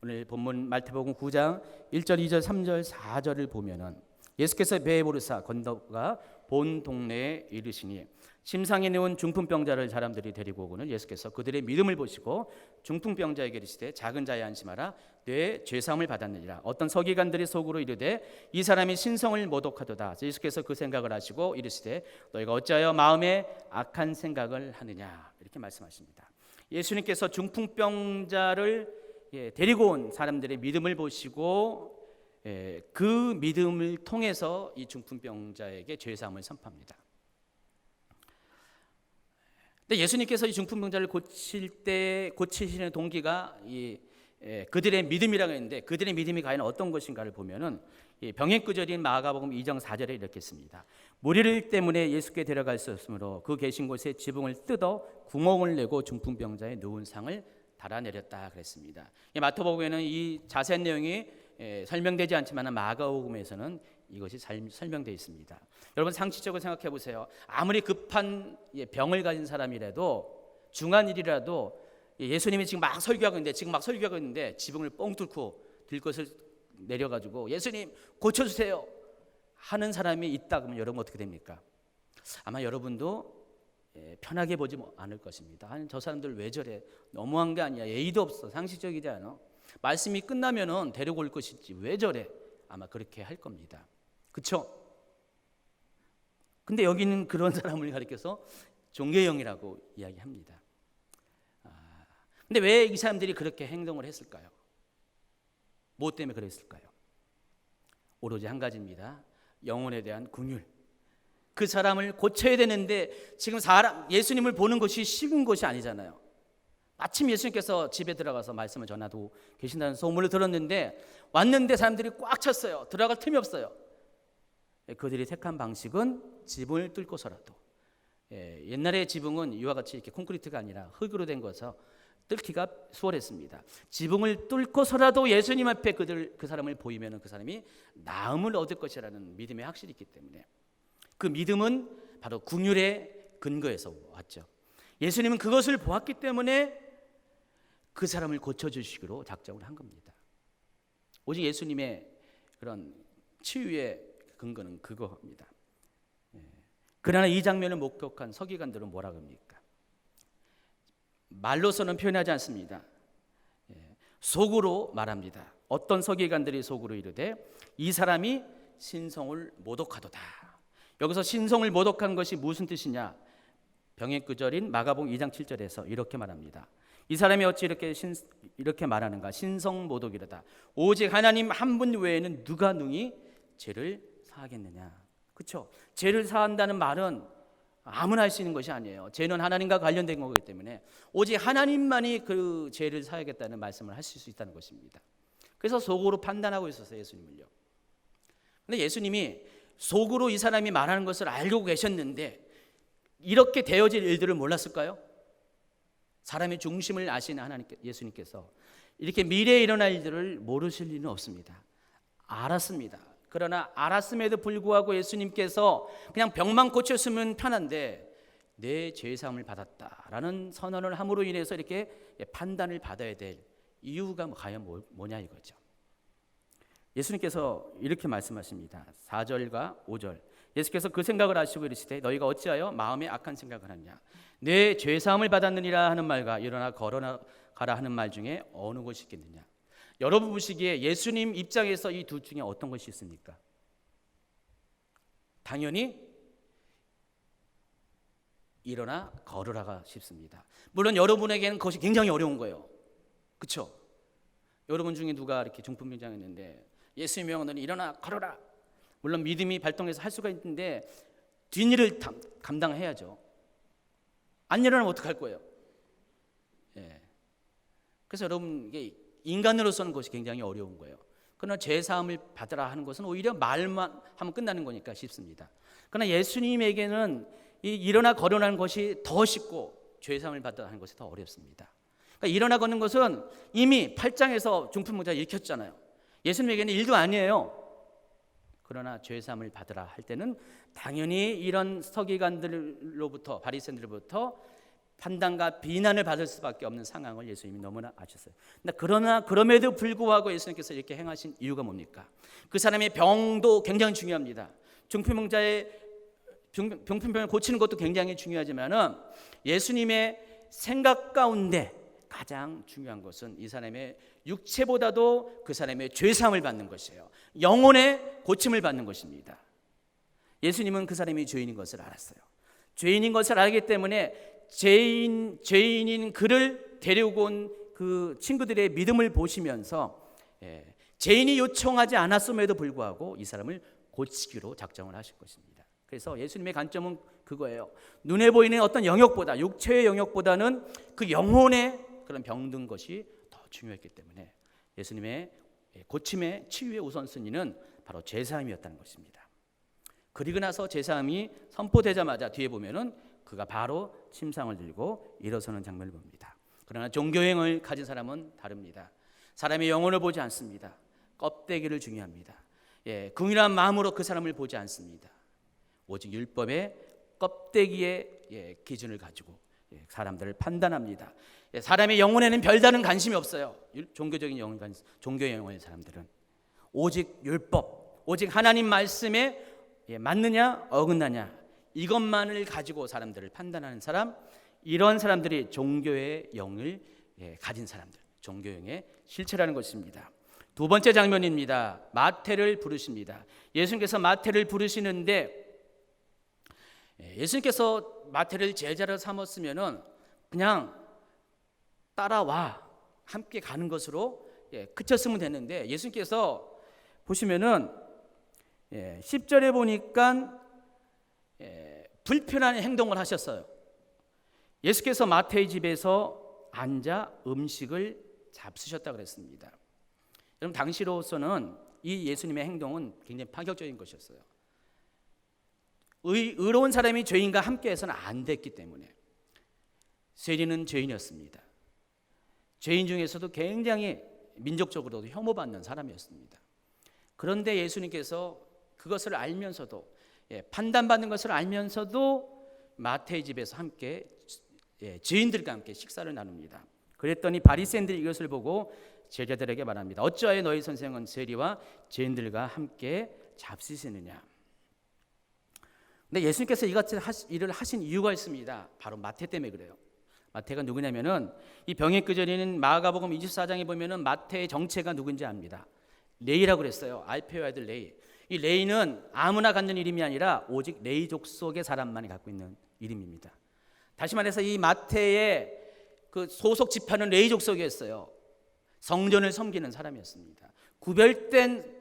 오늘 본문 마태복음 9장 1절, 2절, 3절, 4절을 보면은 예수께서 배에 오르사 건너가 본 동네에 이르시니 심상에 누운 중풍병자를 사람들이 데리고 오고는 예수께서 그들의 믿음을 보시고 중풍병자에게 이르시되 작은 자여 안심하라 내 죄사함을 받았느니라. 어떤 서기관들이 속으로 이르되 이 사람이 신성을 모독하도다. 예수께서 그 생각을 하시고 이르시되 너희가 어찌하여 마음에 악한 생각을 하느냐 이렇게 말씀하십니다. 예수님께서 중풍병자를 데리고 온 사람들의 믿음을 보시고 그 믿음을 통해서 이 중풍병자에게 죄사함을 선포합니다. 근데 예수님께서 이 중풍병자를 고치시는 동기가 그들의 믿음이라고 했는데, 그들의 믿음이 과연 어떤 것인가를 보면은 병행구절인 마가복음 2장 4절에 이렇게 씁니다. 무리를 때문에 예수께 데려갈 수 없으므로 그 계신 곳에 지붕을 뜯어 구멍을 내고 중풍병자의 누운 상을 달아내렸다 그랬습니다. 마태복음에는 이 자세한 내용이 설명되지 않지만 마가복음에서는 이것이 설명되어 있습니다. 여러분 상식적으로 생각해 보세요. 아무리 급한 병을 가진 사람이라도, 중한 일이라도, 예수님이 지금 막 설교하고 있는데 지붕을 뻥 뚫고 들것을 내려가지고 예수님 고쳐주세요 하는 사람이 있다 그러면 여러분 어떻게 됩니까? 아마 여러분도 편하게 보지 않을 것입니다. 아니, 저 사람들 왜 저래? 너무한 게 아니야. 예의도 없어. 상식적이지 않아? 말씀이 끝나면은 데리고 올 것이지 왜 저래? 아마 그렇게 할 겁니다. 그렇죠? 근데 여기는 그런 사람을 가리켜서 종교형이라고 이야기합니다. 근데 왜 이 사람들이 그렇게 행동을 했을까요? 뭐 때문에 그랬을까요? 오로지 한 가지입니다. 영혼에 대한 긍휼. 그 사람을 고쳐야 되는데 지금 예수님을 보는 것이 쉬운 것이 아니잖아요. 마침 예수님께서 집에 들어가서 말씀을 전하고 계신다는 소문을 들었는데 왔는데 사람들이 꽉 찼어요. 들어갈 틈이 없어요. 그들이 택한 방식은 지붕을 뚫고서라도, 옛날의 지붕은 이와 같이 이렇게 콘크리트가 아니라 흙으로 된 것서 뚫기가 수월했습니다. 지붕을 뚫고서라도 예수님 앞에 그 사람을 보이면 그 사람이 나음을 얻을 것이라는 믿음의 확실이 있기 때문에, 그 믿음은 바로 긍휼의 근거에서 왔죠. 예수님은 그것을 보았기 때문에 그 사람을 고쳐주시기로 작정을 한 겁니다. 오직 예수님의 그런 치유의 근거는 그거입니다. 그러나 이 장면을 목격한 서기관들은 뭐라 합니까? 말로서는 표현하지 않습니다. 속으로 말합니다. 어떤 서기관들이 속으로 이르되 이 사람이 신성을 모독하도다. 여기서 신성을 모독한 것이 무슨 뜻이냐? 병행구절인 마가복음 2장 7절에서 이렇게 말합니다. 이 사람이 어찌 이렇게 말하는가? 신성 모독이로다. 오직 하나님 한 분 외에는 누가 능히 죄를 사하겠느냐? 그렇죠? 죄를 사한다는 말은 아무나 할 수 있는 것이 아니에요. 죄는 하나님과 관련된 거기 때문에 오직 하나님만이 그 죄를 사하겠다는 말씀을 하실 수 있다는 것입니다. 그래서 속으로 판단하고 있었어요, 예수님을요. 근데 예수님이 속으로 이 사람이 말하는 것을 알고 계셨는데 이렇게 되어질 일들을 몰랐을까요? 사람의 중심을 아시는 예수님께서 이렇게 미래에 일어날 일들을 모르실 리는 없습니다. 알았습니다. 그러나 알았음에도 불구하고 예수님께서 그냥 병만 고쳤으면 편한데 내 죄사함을 받았다라는 선언을 함으로 인해서 이렇게 판단을 받아야 될 이유가 과연 뭐냐 이거죠. 예수님께서 이렇게 말씀하십니다. 4절과 5절. 예수께서 그 생각을 하시고 이르시되 너희가 어찌하여 마음에 악한 생각을 하느냐? 내 죄사함을 받았느니라 하는 말과 일어나 걸어가라 하는 말 중에 어느 것이 있겠느냐? 여러분 보시기에 예수님 입장에서 이 둘 중에 어떤 것이 있습니까? 당연히 일어나 걸으라가 쉽습니다. 물론 여러분에게는 그것이 굉장히 어려운 거예요. 그렇죠? 여러분 중에 누가 이렇게 중풍병자였는데 예수님의 명령은 일어나 걸어라. 물론 믿음이 발동해서 할 수가 있는데 뒷일을 감당해야죠. 안 일어나면 어떡할 거예요? 그래서 여러분 이게 인간으로서는 그것이 굉장히 어려운 거예요. 그러나 죄사함을 받으라 하는 것은 오히려 말만 하면 끝나는 거니까 쉽습니다. 그러나 예수님에게는 이 일어나 걸어라는 것이 더 쉽고 죄사함을 받으라 하는 것이 더 어렵습니다. 그러니까 일어나 걷는 것은 이미 8장에서 중풍병자 일으켰잖아요. 예수님에게는 일도 아니에요. 그러나 죄사함을 받으라 할 때는 당연히 이런 서기관들로부터 바리새인들로부터 판단과 비난을 받을 수밖에 없는 상황을 예수님이 너무나 아셨어요. 그러나 그럼에도 불구하고 예수님께서 이렇게 행하신 이유가 뭡니까? 그 사람의 병도 굉장히 중요합니다. 중풍병을 고치는 것도 굉장히 중요하지만은 예수님의 생각 가운데 가장 중요한 것은 이 사람의 육체보다도 그 사람의 죄사함을 받는 것이에요. 영혼의 고침을 받는 것입니다. 예수님은 그 사람이 죄인인 것을 알았어요. 죄인인 것을 알기 때문에 죄인인 그를 데리고 온 그 친구들의 믿음을 보시면서 죄인이 요청하지 않았음에도 불구하고 이 사람을 고치기로 작정을 하실 것입니다. 그래서 예수님의 관점은 그거예요. 눈에 보이는 어떤 영역보다, 육체의 영역보다는 그 영혼의 그런 병든 것이 더 중요했기 때문에 예수님의 고침의 치유의 우선순위는 바로 제사함이었다는 것입니다. 그리고 나서 제사함이 선포되자마자 뒤에 보면은 그가 바로 침상을 들고 일어서는 장면을 봅니다. 그러나 종교행을 가진 사람은 다릅니다. 사람의 영혼을 보지 않습니다. 껍데기를 중요합니다. 긍휼한 마음으로 그 사람을 보지 않습니다. 오직 율법의 껍데기의 기준을 가지고 사람들을 판단합니다. 사람의 영혼에는 별다른 관심이 없어요. 종교적인 영혼, 종교의 영혼의 사람들은 오직 율법, 오직 하나님 말씀에 맞느냐 어긋나냐 이것만을 가지고 사람들을 판단하는 사람, 이런 사람들이 종교의 영을 가진 사람들, 종교영의 실체라는 것입니다. 두 번째 장면입니다. 마태를 부르십니다. 예수님께서 마태를 부르시는데 예수님께서 마태를 제자로 삼았으면은 그냥 따라와 함께 가는 것으로 그쳤으면 됐는데 예수님께서 보시면은 10절에 보니까 불편한 행동을 하셨어요. 예수께서 마태의 집에서 앉아 음식을 잡수셨다고 그랬습니다. 여러분 당시로서는 이 예수님의 행동은 굉장히 파격적인 것이었어요. 의로운 사람이 죄인과 함께해서는 안 됐기 때문에 세리는 죄인이었습니다. 죄인 중에서도 굉장히 민족적으로도 혐오받는 사람이었습니다. 그런데 예수님께서 그것을 알면서도 판단받는 것을 알면서도 마태의 집에서 함께 죄인들과 함께 식사를 나눕니다. 그랬더니 바리새인들이 이것을 보고 제자들에게 말합니다. 어찌하여 너희 선생은 세리와 죄인들과 함께 잡수시느냐. 근데 예수님께서 이같이 일을 하신 이유가 있습니다. 바로 마태 때문에 그래요. 마태가 누구냐면은 이 병에 끄저리는 마가복음 24장에 보면은 마태의 정체가 누군지 압니다. 레이라고 그랬어요. 알페의 아들 레이. 이 레이는 아무나 갖는 이름이 아니라 오직 레이 족속의 사람만이 갖고 있는 이름입니다. 다시 말해서 이 마태의 그 소속 지파는 레이 족속이었어요. 성전을 섬기는 사람이었습니다. 구별된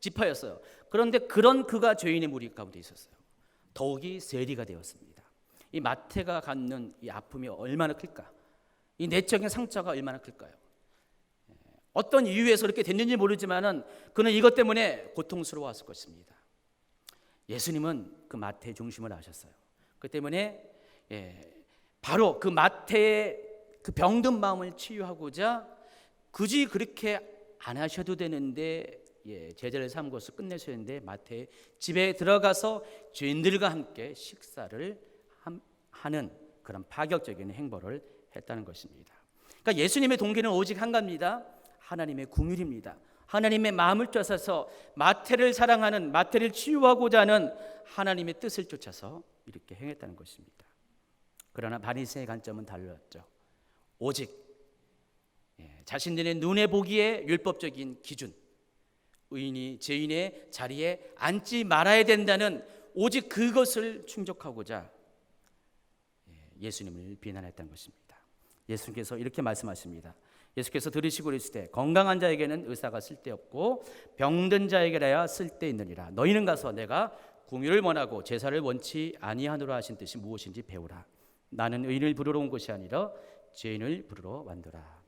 지파였어요. 그런데 그런 그가 죄인의 무리 가운데 있었어요. 더욱이 세리가 되었습니다. 이 마태가 갖는 이 아픔이 얼마나 클까? 이 내적인 상처가 얼마나 클까요? 어떤 이유에서 그렇게 됐는지 모르지만은 그는 이것 때문에 고통스러워했을 것입니다. 예수님은 그 마태의 중심을 아셨어요. 그 때문에 바로 그 마태의 그 병든 마음을 치유하고자 굳이 그렇게 안 하셔도 되는데 제자를 삼고서 끝내셨는데 마태의 집에 들어가서 죄인들과 함께 식사를 하는 그런 파격적인 행보를 했다는 것입니다. 그러니까 예수님의 동기는 오직 한 가지입니다. 하나님의 긍휼입니다. 하나님의 마음을 쫓아서 마태를 사랑하는, 마태를 치유하고자 하는 하나님의 뜻을 쫓아서 이렇게 행했다는 것입니다. 그러나 바리새의 관점은 달랐죠. 오직 자신들의 눈에 보기에 율법적인 기준, 의인이 죄인의 자리에 앉지 말아야 된다는 오직 그것을 충족하고자 예수님을 비난했다는 것입니다. 예수님께서 이렇게 말씀하십니다. 예수께서 들으시고 이르시되 건강한 자에게는 의사가 쓸데없고 병든 자에게라야 쓸데있느니라. 너희는 가서 내가 긍휼을 원하고 제사를 원치 아니하노라 하신 뜻이 무엇인지 배우라. 나는 의인을 부르러 온 것이 아니라 죄인을 부르러 왔노라.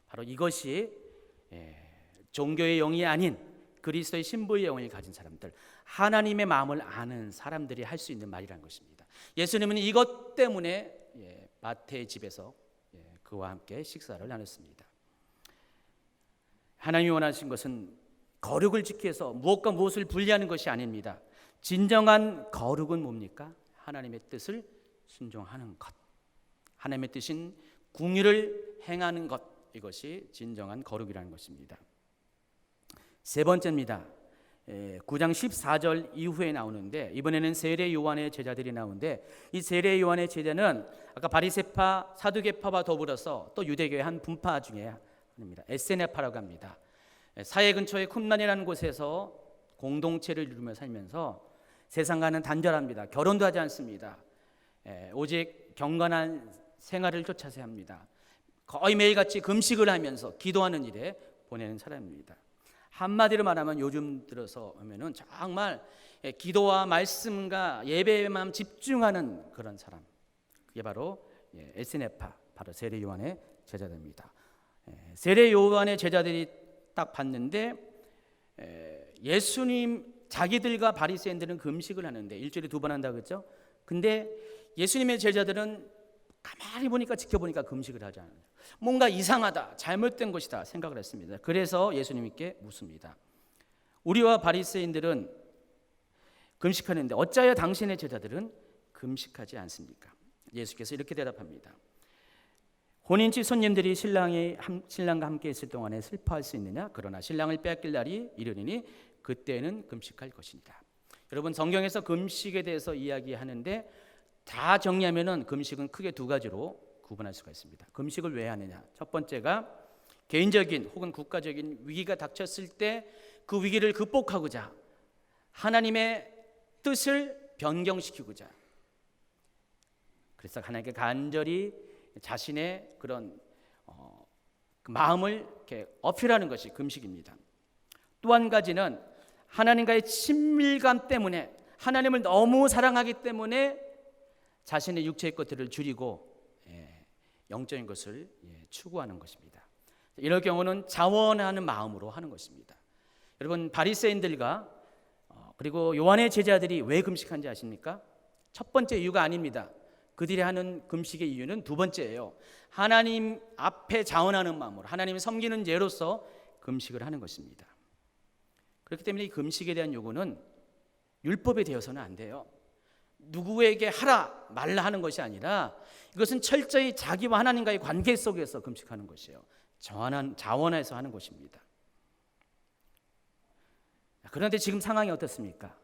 바로 이것이 종교의 영이 아닌 그리스도의 신부의 영을 가진 사람들, 하나님의 마음을 아는 사람들이 할 수 있는 말이라는 것입니다. 예수님은 이것 때문에 마태의 집에서 그와 함께 식사를 나눴습니다. 하나님이 원하신 것은 거룩을 지키기 위해서 무엇과 무엇을 분리하는 것이 아닙니다. 진정한 거룩은 뭡니까? 하나님의 뜻을 순종하는 것, 하나님의 뜻인 긍휼을 행하는 것, 이것이 진정한 거룩이라는 것입니다. 세 번째입니다. 9장 14절 이후에 나오는데 이번에는 세례 요한의 제자들이 나오는데 이 세례 요한의 제자는 아까 바리새파, 사두개파와 더불어서 또 유대교의 한 분파 중에 하나입니다. 에세네파라고 합니다. 사해 근처의 쿰란이라는 곳에서 공동체를 이루며 살면서 세상과는 단절합니다. 결혼도 하지 않습니다. 오직 경건한 생활을 쫓아서 합니다. 거의 매일같이 금식을 하면서 기도하는 일에 보내는 사람입니다. 한마디로 말하면 요즘 들어서 하면은 정말 기도와 말씀과 예배에만 집중하는 그런 사람, 그게 바로 에스네파, 바로 세례 요한의 제자들입니다. 세례 요한의 제자들이 딱 봤는데 예수님 자기들과 바리새인들은 금식을 하는데 일주일에 2번 한다고 했죠. 근데 예수님의 제자들은 가만히 보니까 지켜보니까 금식을 하지 않아요. 뭔가 이상하다, 잘못된 것이다 생각을 했습니다. 그래서 예수님께 묻습니다. 우리와 바리새인들은 금식하는데 어찌하여 당신의 제자들은 금식하지 않습니까? 예수께서 이렇게 대답합니다. 혼인집 손님들이 신랑과 함께 있을 동안에 슬퍼할 수 있느냐? 그러나 신랑을 빼앗길 날이 이르리니 그때는 금식할 것입니다. 여러분, 성경에서 금식에 대해서 이야기하는데 다 정리하면은 금식은 크게 2가지로 구분할 수가 있습니다. 금식을 왜 하느냐? 첫 번째가 개인적인 혹은 국가적인 위기가 닥쳤을 때 그 위기를 극복하고자 하나님의 뜻을 변경시키고자, 그래서 하나님께 간절히 자신의 그런 마음을 이렇게 어필하는 것이 금식입니다. 또 한 가지는 하나님과의 친밀감 때문에, 하나님을 너무 사랑하기 때문에 자신의 육체의 것들을 줄이고 영적인 것을 추구하는 것입니다. 이럴 경우는 자원하는 마음으로 하는 것입니다. 여러분, 바리새인들과 그리고 요한의 제자들이 왜 금식한지 아십니까? 첫 번째 이유가 아닙니다. 그들이 하는 금식의 이유는 2번째예요. 하나님 앞에 자원하는 마음으로, 하나님을 섬기는 예로서 금식을 하는 것입니다. 그렇기 때문에 이 금식에 대한 요구는 율법에 되어서는 안 돼요. 누구에게 하라 말라 하는 것이 아니라 이것은 철저히 자기와 하나님과의 관계 속에서 금식하는 것이에요. 자원해서 하는 것입니다. 그런데 지금 상황이 어떻습니까?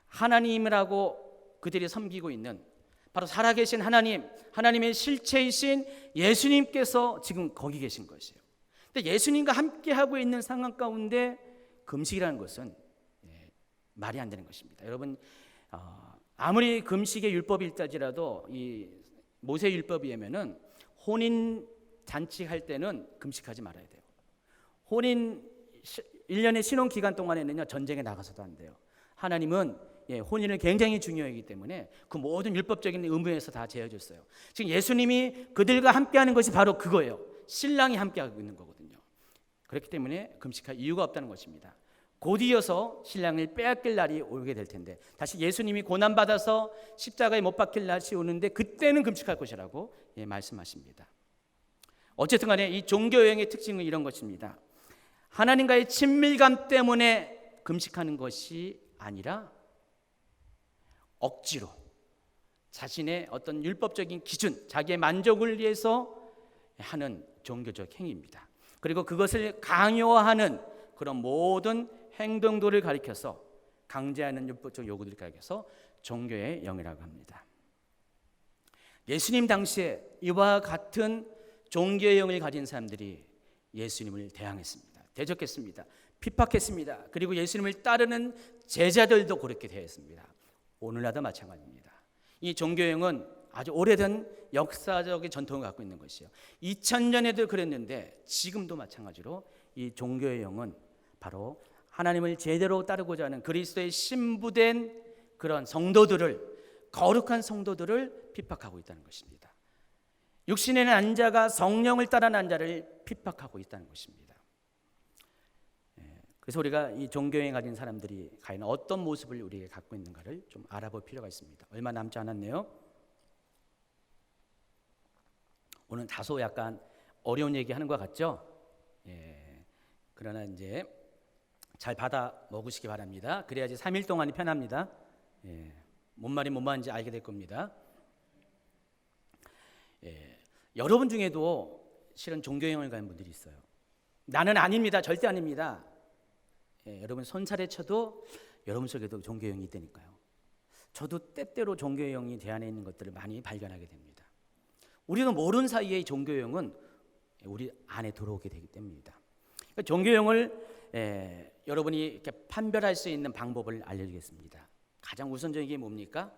하나님이라고 그들이 섬기고 있는 바로 살아계신 하나님, 하나님의 실체이신 예수님께서 지금 거기 계신 것이에요. 근데 예수님과 함께하고 있는 상황 가운데 금식이라는 것은 말이 안 되는 것입니다. 여러분, 아무리 금식의 율법일지라도 이 모세 율법이면은 혼인 잔치할 때는 금식하지 말아야 돼요. 혼인 1년의 신혼 기간 동안에는요, 전쟁에 나가서도 안 돼요. 하나님은 혼인을 굉장히 중요하기 때문에 그 모든 율법적인 의무에서 다 제어졌어요. 지금 예수님이 그들과 함께하는 것이 바로 그거예요. 신랑이 함께하고 있는 거거든요. 그렇기 때문에 금식할 이유가 없다는 것입니다. 곧 이어서 신랑을 빼앗길 날이 오게 될 텐데, 다시 예수님이 고난받아서 십자가에 못 박힐 날이 오는데 그때는 금식할 것이라고 말씀하십니다. 어쨌든 간에 이 종교여행의 특징은 이런 것입니다. 하나님과의 친밀감 때문에 금식하는 것이 아니라 억지로 자신의 어떤 율법적인 기준, 자기의 만족을 위해서 하는 종교적 행위입니다. 그리고 그것을 강요하는 그런 모든 행동들을 가리켜서, 강제하는 율법적 요구들을 가리켜서 종교의 영이라고 합니다. 예수님 당시에 이와 같은 종교의 영을 가진 사람들이 예수님을 대항했습니다. 대적했습니다. 핍박했습니다. 그리고 예수님을 따르는 제자들도 그렇게 대했습니다. 오늘날도 마찬가지입니다. 이 종교형은 아주 오래된 역사적인 전통을 갖고 있는 것이요. 2000년에도 그랬는데 지금도 마찬가지로 이 종교의 영은 바로 하나님을 제대로 따르고자 하는 그리스도의 신부된 그런 성도들을, 거룩한 성도들을 핍박하고 있다는 것입니다. 육신에는 앉아가 성령을 따르는 자를 핍박하고 있다는 것입니다. 그래서 우리가 이 종교에 가진 사람들이 과연 어떤 모습을 우리에게 갖고 있는가를 좀 알아볼 필요가 있습니다. 얼마 남지 않았네요. 오늘 다소 약간 어려운 얘기하는 것 같죠? 그러나 이제 잘 받아 먹으시기 바랍니다. 그래야지 3일 동안이 편합니다. 뭔 말이 뭔 말인지 알게 될 겁니다. 여러분 중에도 실은 종교형을 가진 분들이 있어요. 나는 아닙니다. 절대 아닙니다. 여러분 손살에 쳐도 여러분 속에도 종교형이 있다니까요. 저도 때때로 종교형이 제 안에 있는 것들을 많이 발견하게 됩니다. 우리도 모르는 사이에 종교형은 우리 안에 들어오게 되기 때문입니다. 그러니까 종교형을 여러분이 이렇게 판별할 수 있는 방법을 알려주겠습니다. 가장 우선적인 게 뭡니까?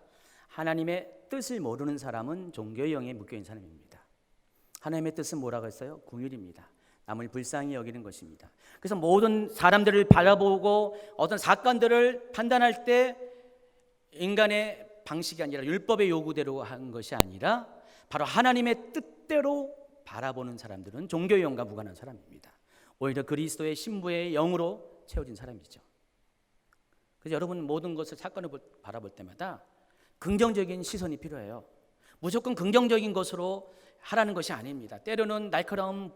하나님의 뜻을 모르는 사람은 종교의 영에 묶여있는 사람입니다. 하나님의 뜻은 뭐라고 했어요? 긍휼입니다. 남을 불쌍히 여기는 것입니다. 그래서 모든 사람들을 바라보고 어떤 사건들을 판단할 때 인간의 방식이 아니라 율법의 요구대로 한 것이 아니라 바로 하나님의 뜻대로 바라보는 사람들은 종교의 영과 무관한 사람입니다. 오히려 그리스도의 신부의 영으로 채워진 사람이죠. 그래서 여러분 모든 것을 사건을 바라볼 때마다 긍정적인 시선이 필요해요. 무조건 긍정적인 것으로 하라는 것이 아닙니다. 때로는 날카로운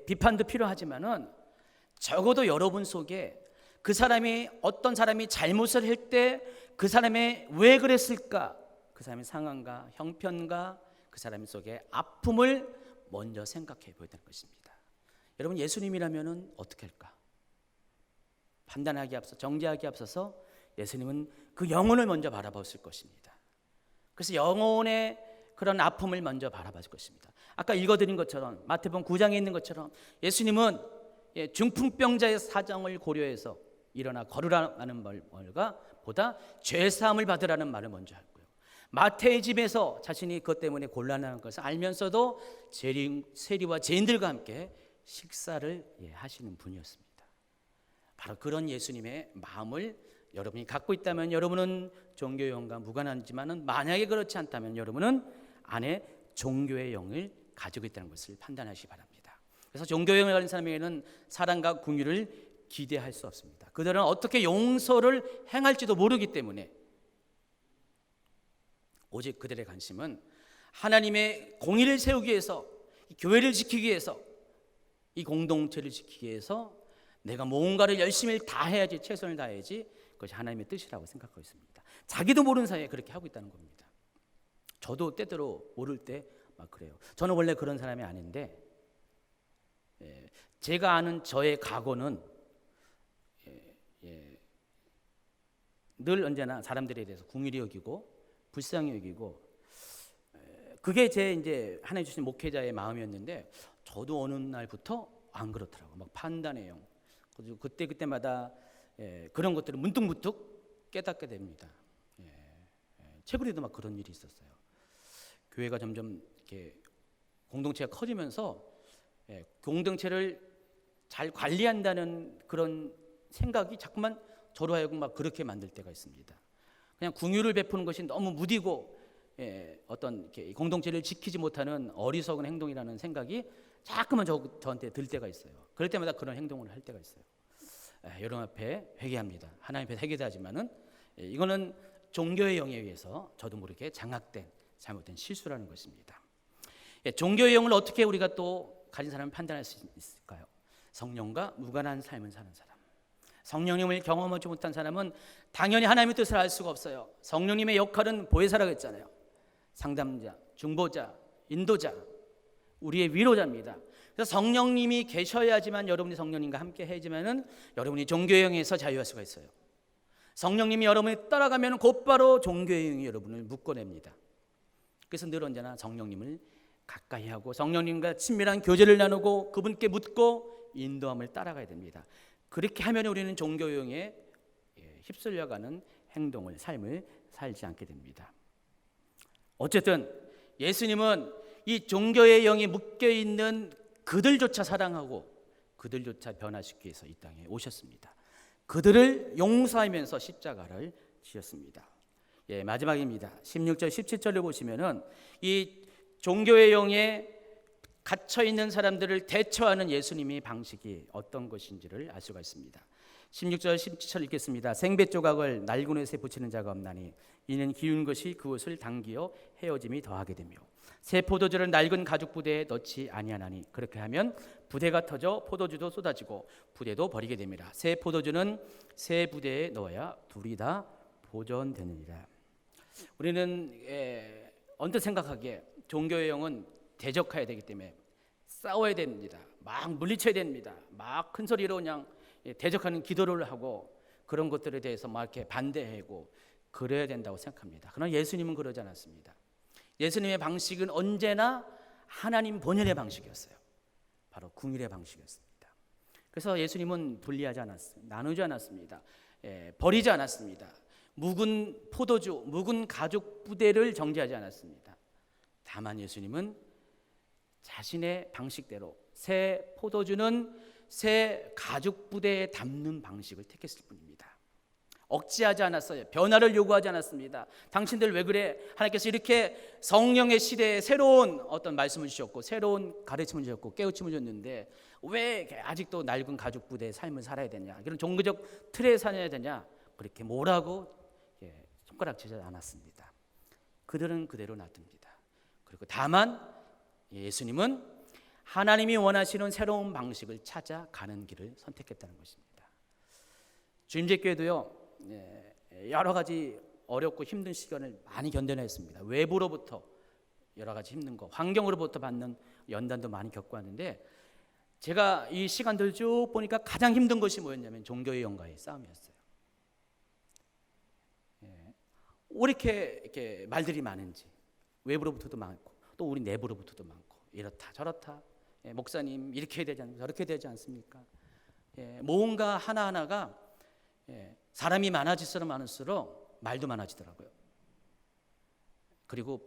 비판도 필요하지만은 적어도 여러분 속에 그 사람이 어떤 사람이 잘못을 할 때 그 사람이 왜 그랬을까? 그 사람의 상황과 형편과 그 사람 속에 아픔을 먼저 생각해 보야 되는 것입니다. 여러분 예수님이라면은 어떻게 할까? 판단하기 앞서 정죄하기 앞서서 예수님은 그 영혼을 먼저 바라봤을 것입니다. 그래서 영혼의 그런 아픔을 먼저 바라봤을 것입니다. 아까 읽어드린 것처럼 마태복음 9장에 있는 것처럼 예수님은 중풍병자의 사정을 고려해서 일어나 걸으라는 말과 보다 죄사함을 받으라는 말을 먼저 했고요. 마태의 집에서 자신이 그것 때문에 곤란한 것을 알면서도 세리와 죄인들과 함께 식사를 하시는 분이었습니다. 바로 그런 예수님의 마음을 여러분이 갖고 있다면 여러분은 종교의 영과 무관하지만 만약에 그렇지 않다면 여러분은 안에 종교의 영을 가지고 있다는 것을 판단하시기 바랍니다. 그래서 종교의 영을 가진 사람에게는 사랑과 긍휼을 기대할 수 없습니다. 그들은 어떻게 용서를 행할지도 모르기 때문에 오직 그들의 관심은 하나님의 공의를 세우기 위해서, 이 교회를 지키기 위해서, 이 공동체를 지키기 위해서 내가 뭔가를 열심히 다해야지, 최선을 다해야지, 그것이 하나님의 뜻이라고 생각하고 있습니다. 자기도 모르는 사이에 그렇게 하고 있다는 겁니다. 저도 때때로 모를 때 막 그래요. 저는 원래 그런 사람이 아닌데 제가 아는 저의 각오는 늘 언제나 사람들에 대해서 긍휼히 여기고 불쌍히 여기고 그게 제 이제 하나님 주신 목회자의 마음이었는데 저도 어느 날부터 안 그렇더라고요. 막 판단해요. 그래서 그때마다 그런 것들을 문득문득 깨닫게 됩니다. 최근에도 막 그런 일이 있었어요. 교회가 점점 이렇게 공동체가 커지면서 공동체를 잘 관리한다는 그런 생각이 자꾸만 저로 하여금 막 그렇게 만들 때가 있습니다. 그냥 긍휼을 베푸는 것이 너무 무디고 어떤 이렇게 공동체를 지키지 못하는 어리석은 행동이라는 생각이 자꾸만 저한테 들 때가 있어요. 그럴 때마다 그런 행동을 할 때가 있어요. 여러분 앞에 회개합니다. 하나님 앞에 회개하지만은 이거는 종교의 영에 의해서 저도 모르게 장악된 잘못된 실수라는 것입니다. 종교의 영을 어떻게 우리가 또 가진 사람을 판단할 수 있을까요? 성령과 무관한 삶을 사는 사람. 성령님을 경험하지 못한 사람은 당연히 하나님의 뜻을 알 수가 없어요. 성령님의 역할은 보혜사라고 했잖아요. 상담자, 중보자, 인도자, 우리의 위로자입니다. 그래서 성령님이 계셔야지만 여러분이 성령님과 함께 해야지만은 여러분이 종교의 영에서 자유할 수가 있어요. 성령님이 여러분이 따라가면 곧바로 종교의 영이 여러분을 묶어냅니다. 그래서 늘 언제나 성령님을 가까이 하고 성령님과 친밀한 교제를 나누고 그분께 묻고 인도함을 따라가야 됩니다. 그렇게 하면 우리는 종교의 영에 휩쓸려가는 행동을, 삶을 살지 않게 됩니다. 어쨌든 예수님은 이 종교의 영이 묶여있는 그들조차 사랑하고 그들조차 변화시키기 위해서 이 땅에 오셨습니다. 그들을 용서하면서 십자가를 지셨습니다. 마지막입니다. 16절 17절을 보시면은 이 종교의 영에 갇혀있는 사람들을 대처하는 예수님의 방식이 어떤 것인지를 알 수가 있습니다. 16절 17절 읽겠습니다. 생배 조각을 낡은 옷에 붙이는 자가 없나니 이는 기운 것이 그 옷을 당기어 헤어짐이 더하게 되며 새 포도주를 낡은 가죽 부대에 넣지 아니하나니 그렇게 하면 부대가 터져 포도주도 쏟아지고 부대도 버리게 됩니다. 새 포도주는 새 부대에 넣어야 둘이 다 보존되느니라. 우리는 언뜻 생각하기에 종교의 영은 대적해야 되기 때문에 싸워야 됩니다. 막 물리쳐야 됩니다. 막 큰 소리로 그냥 대적하는 기도를 하고 그런 것들에 대해서 막 이렇게 반대하고 그래야 된다고 생각합니다. 그러나 예수님은 그러지 않았습니다. 예수님의 방식은 언제나 하나님 본연의 방식이었어요. 바로 긍휼의 방식이었습니다. 그래서 예수님은 분리하지 않았습니다. 나누지 않았습니다. 버리지 않았습니다. 묵은 포도주, 묵은 가죽 부대를 정죄하지 않았습니다. 다만 예수님은 자신의 방식대로 새 포도주는 새 가죽 부대에 담는 방식을 택했을 뿐입니다. 억지하지 않았어요. 변화를 요구하지 않았습니다. 당신들 왜 그래? 하나님께서 이렇게 성령의 시대에 새로운 어떤 말씀을 주셨고 새로운 가르침을 주셨고 깨우침을 줬는데 왜 아직도 낡은 가죽 부대의 삶을 살아야 되냐? 그런 종교적 틀에 살아야 되냐? 그렇게 뭐라고 손가락질하지 않았습니다. 그들은 그대로 놔둡니다. 그리고 다만 예수님은 하나님이 원하시는 새로운 방식을 찾아가는 길을 선택했다는 것입니다. 주임제교회도요, 여러 가지 어렵고 힘든 시간을 많이 견뎌냈습니다. 외부로부터 여러 가지 힘든 거, 환경으로부터 받는 연단도 많이 겪고 하는데 제가 이 시간들 쭉 보니까 가장 힘든 것이 뭐였냐면 종교의 영과의 싸움이었어요. 왜 이렇게 말들이 많은지, 외부로부터도 많고 또 우리 내부로부터도 많고 이렇다 저렇다, 목사님 이렇게 해야 되지 않습니까? 저렇게 되지 않습니까? 뭔가 하나하나가 사람이 많아질수록 많을수록 말도 많아지더라고요. 그리고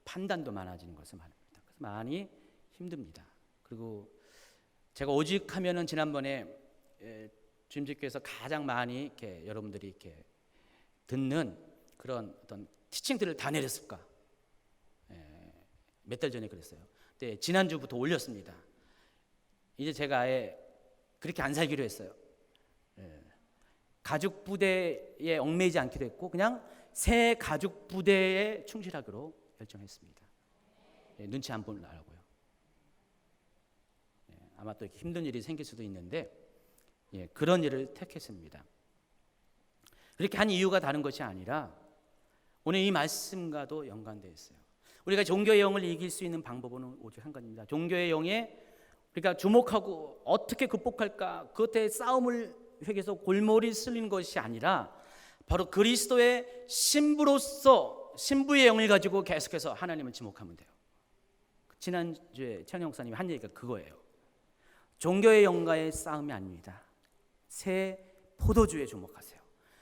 판단도 많아지는 것을 말합니다. 그래서 많이 힘듭니다. 그리고 제가 오직하면은 지난번에 주임직교에서 가장 많이 이렇게 여러분들이 이렇게 듣는 그런 어떤 티칭들을 다 내렸을까? 몇 달 전에 그랬어요. 근데 지난주부터 올렸습니다. 이제 제가 아예 그렇게 안 살기로 했어요. 가죽 부대에 얽매이지 않기로 했고 그냥 새 가죽 부대에 충실하기로 결정했습니다. 눈치 안 보려고요. 아마 또 힘든 일이 생길 수도 있는데 그런 일을 택했습니다. 그렇게 한 이유가 다른 것이 아니라 오늘 이 말씀과도 연관되어 있어요. 우리가 종교의 영을 이길 수 있는 방법은 오직 한 가지입니다. 종교의 영에 우리가 주목하고 어떻게 극복할까 그것에 싸움을 회개해서 골머리 쓸리는 것이 아니라 바로 그리스도의 신부로서 신부의 영을 가지고 계속해서 하나님을 지목하면 돼요. 지난주에 최현영 목사님이 한 얘기가 그거예요. 종교의 영과의 싸움이 아닙니다. 새 포도주에 주목하세요.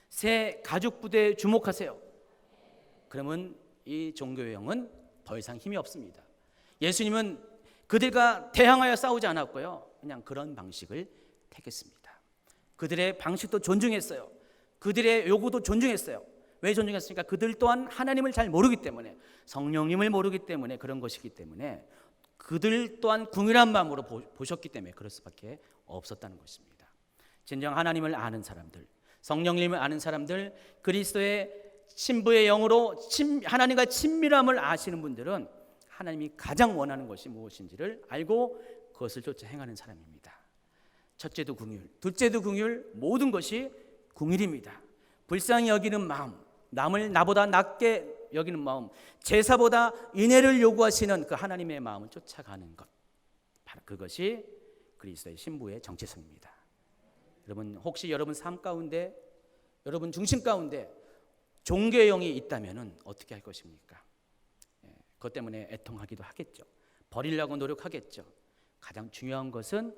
새 가죽 부대에 주목하세요. 그러면 이 종교의 영은 더 이상 힘이 없습니다. 예수님은 그들과 대항하여 싸우지 않았고요. 그냥 그런 방식을 택했습니다. 그들의 방식도 존중했어요. 그들의 요구도 존중했어요. 왜 존중했습니까? 그들 또한 하나님을 잘 모르기 때문에, 성령님을 모르기 때문에 그런 것이기 때문에 그들 또한 궁일한 마음으로 보셨기 때문에 그럴 수밖에 없었다는 것입니다. 진정 하나님을 아는 사람들, 성령님을 아는 사람들, 그리스도의 신부의 영으로 하나님과 친밀함을 아시는 분들은 하나님이 가장 원하는 것이 무엇인지를 알고 그것을 쫓아 행하는 사람입니다. 첫째도 궁율, 둘째도 궁율, 모든 것이 궁율입니다. 불쌍히 여기는 마음, 남을 나보다 낮게 여기는 마음, 제사보다 인애를 요구하시는 그 하나님의 마음을 쫓아가는 것, 바로 그것이 그리스도의 신부의 정체성입니다. 여러분, 혹시 여러분 삶 가운데, 여러분 중심 가운데 종교의 영이 있다면 어떻게 할 것입니까? 그것 때문에 애통하기도 하겠죠. 버리려고 노력하겠죠. 가장 중요한 것은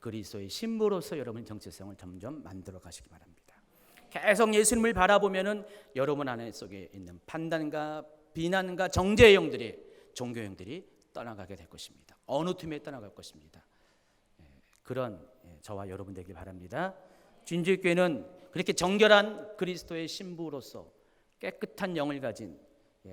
그리스도의 신부로서 여러분 정체성을 점점 만들어 가시기 바랍니다. 계속 예수님을 바라보면은 여러분 안에 속에 있는 판단과 비난과 정죄의 영들이, 종교의 영들이 떠나가게 될 것입니다. 어느 틈에 떠나갈 것입니다. 그런 저와 여러분 되길 바랍니다. 주임제교회는 그렇게 정결한 그리스도의 신부로서 깨끗한 영을 가진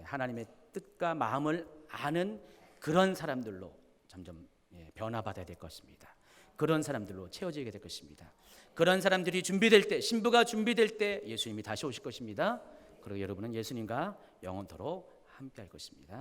하나님의 뜻과 마음을 아는 그런 사람들로 점점 변화받아야 될 것입니다. 그런 사람들로 채워지게 될 것입니다. 그런 사람들이 준비될 때, 신부가 준비될 때 예수님이 다시 오실 것입니다. 그리고 여러분은 예수님과 영원토록 함께할 것입니다.